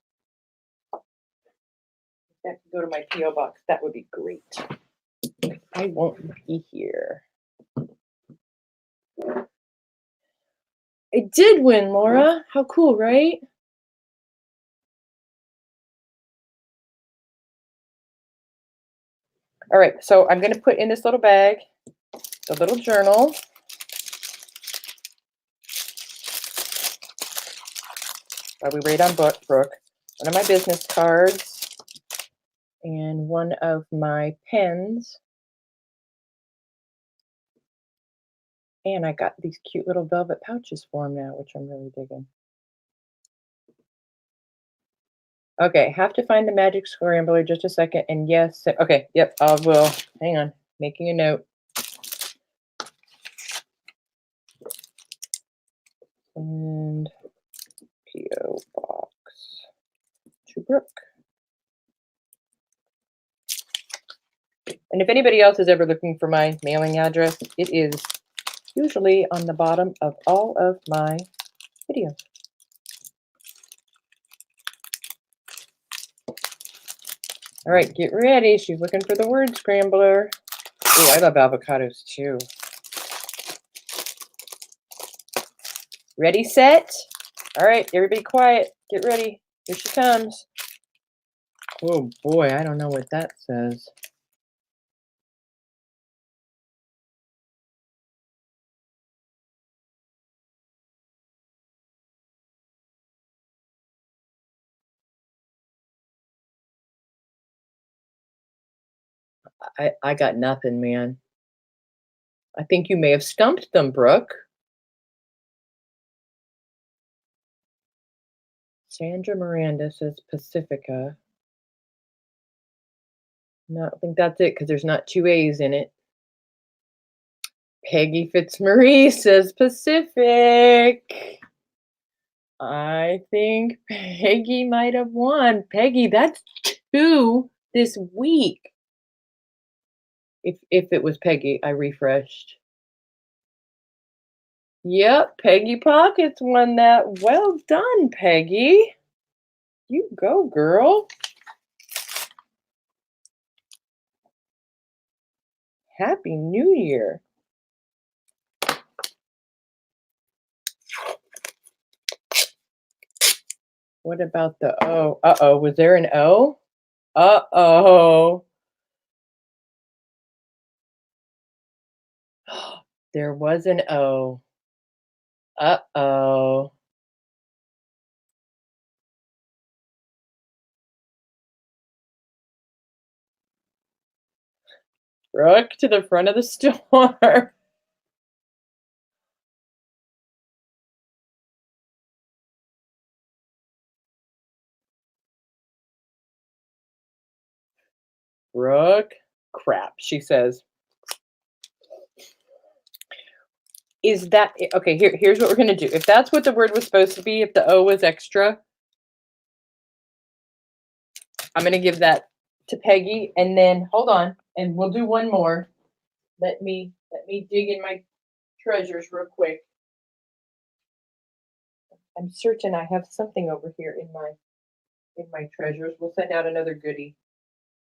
If that could go to my P.O. box, that would be great. I won't be here. I did win, Laura. How cool, right? All right, so I'm going to put in this little bag the little journal. While we wait on Brooke, one of my business cards, and one of my pens. And I got these cute little velvet pouches for them now, which I'm really digging. Okay, have to find the magic scrambler, just a second. And yes, okay, yep, I will. Hang on, making a note. And P.O. box to Brooke. And if anybody else is ever looking for my mailing address, it is usually on the bottom of all of my videos. All right, get ready. She's looking for the word scrambler. Oh, I love avocados too. Ready, set. All right, everybody quiet. Get ready. Here she comes. Oh boy, I don't know what that says. I got nothing, man. I think you may have stumped them, Brooke. Sandra Miranda says Pacifica. No, I think that's it because there's not two A's in it. Peggy Fitzmarie says Pacific. I think Peggy might have won. Peggy, that's 2 this week. If it was Peggy, I refreshed. Yep, Peggy Pockets won that. Well done, Peggy. You go, girl. Happy New Year. What about the O? Uh-oh, was there an O? Uh-oh. There was an O. Uh-oh. Brooke to the front of the store. Brooke. Crap, she says. Is that okay? Here's what we're gonna do. If that's what the word was supposed to be, if the O was extra, I'm gonna give that to Peggy, and then hold on, and we'll do one more. Let me dig in my treasures real quick. I'm certain I have something over here in my treasures. We'll send out another goodie.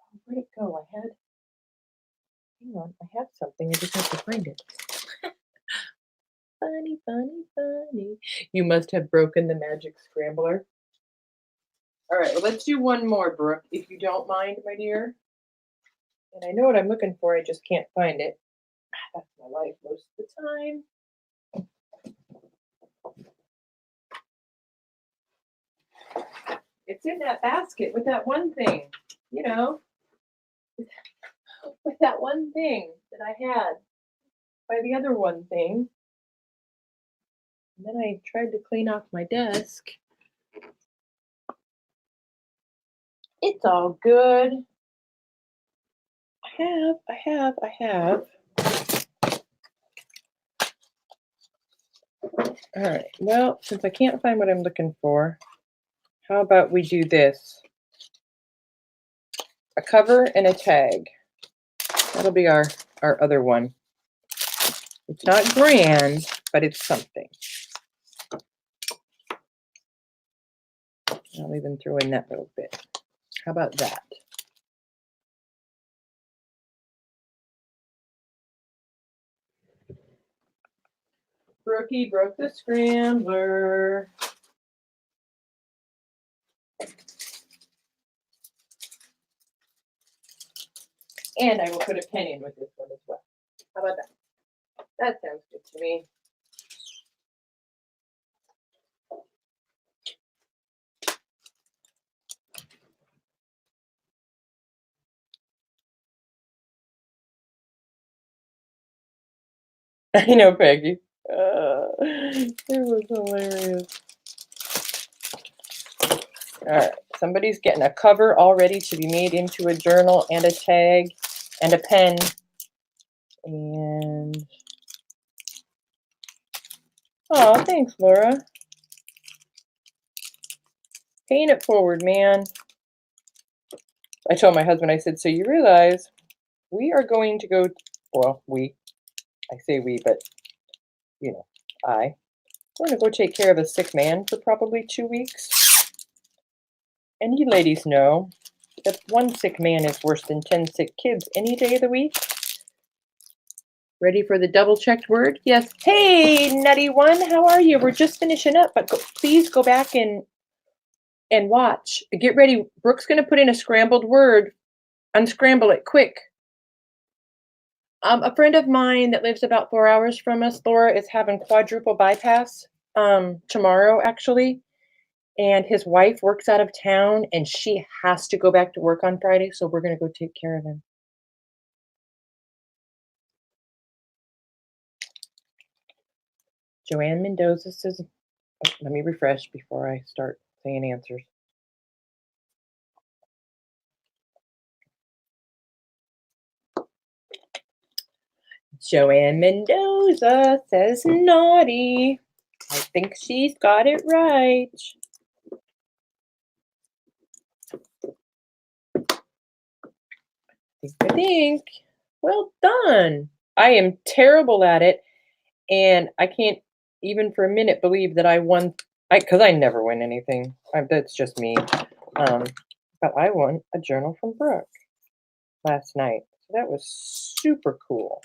Oh, where'd it go? Hang on, I have something. I just have to find it. Funny, funny, funny. You must have broken the magic scrambler. All right, well, let's do one more, Brooke, if you don't mind, my dear. And I know what I'm looking for, I just can't find it. That's my life most of the time. It's in that basket with that one thing, you know, with that one thing that I had by the other one thing. And then I tried to clean off my desk. It's all good. I have. All right, well, since I can't find what I'm looking for, how about we do this? A cover and a tag. That'll be our other one. It's not grand, but it's something. I'll even throw in that little bit. How about that? Brookie broke the scrambler. And I will put a pen in with this one as well. How about that? That sounds good to me. I know, Peggy. It was hilarious. All right, somebody's getting a cover all ready to be made into a journal and a tag and a pen. And oh, thanks, Laura. Paying it forward, man. I told my husband, I said, so you realize we are going to go, well, I say we, but, you know, we're going to go take care of a sick man for probably 2 weeks. And you ladies know that one sick man is worse than 10 sick kids any day of the week. Ready for the double checked word? Yes. Hey, nutty one, how are you? We're just finishing up, but please go back and watch. Get ready. Brooke's going to put in a scrambled word. Unscramble it quick. A friend of mine that lives about 4 hours from us, Laura, is having quadruple bypass tomorrow, actually. And his wife works out of town and she has to go back to work on Friday. So we're going to go take care of him. Joanne Mendoza says, oh, let me refresh before I start saying answers. Joanne Mendoza says naughty. I think she's got it right. I think. Well done. I am terrible at it, and I can't even for a minute believe that I won. Because I never win anything. That's just me. Um, but I won a journal from Brooke last night. So that was super cool.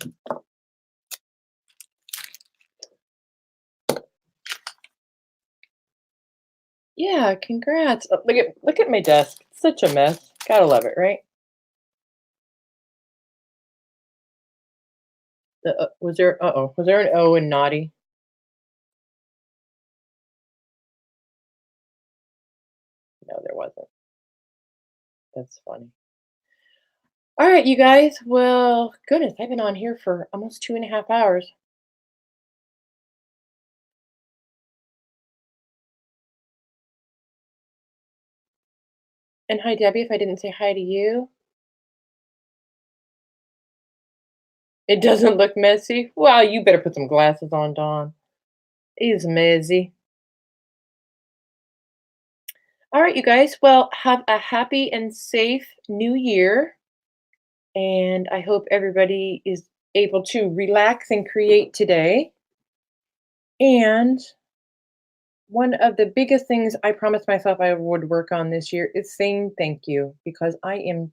Yeah, congrats. Look at my desk. It's such a mess. Gotta love it, right? Was there was there an O in naughty? No, there wasn't. That's funny. All right, you guys. Well, goodness, I've been on here for almost 2.5 hours. And hi, Debbie, if I didn't say hi to you. It doesn't look messy. Well, you better put some glasses on, Dawn. It's messy. All right, you guys. Well, have a happy and safe new year. And I hope everybody is able to relax and create today. And one of the biggest things I promised myself I would work on this year is saying thank you because I am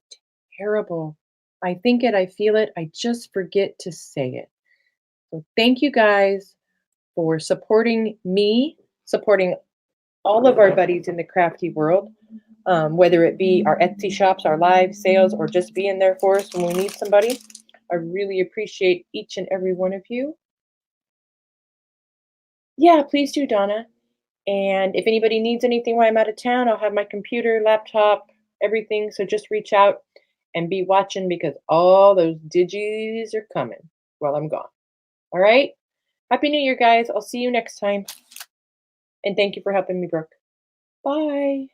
terrible. I think it, I feel it, I just forget to say it. So thank you guys for supporting me, supporting all of our buddies in the crafty world, whether it be our Etsy shops, our live sales, or just being there for us when we need somebody. I really appreciate each and every one of you. Yeah, please do, Donna. And if anybody needs anything while I'm out of town, I'll have my computer, laptop, everything. So just reach out and be watching because all those digis are coming while I'm gone. All right? Happy New Year, guys. I'll see you next time. And thank you for helping me, Brooke. Bye.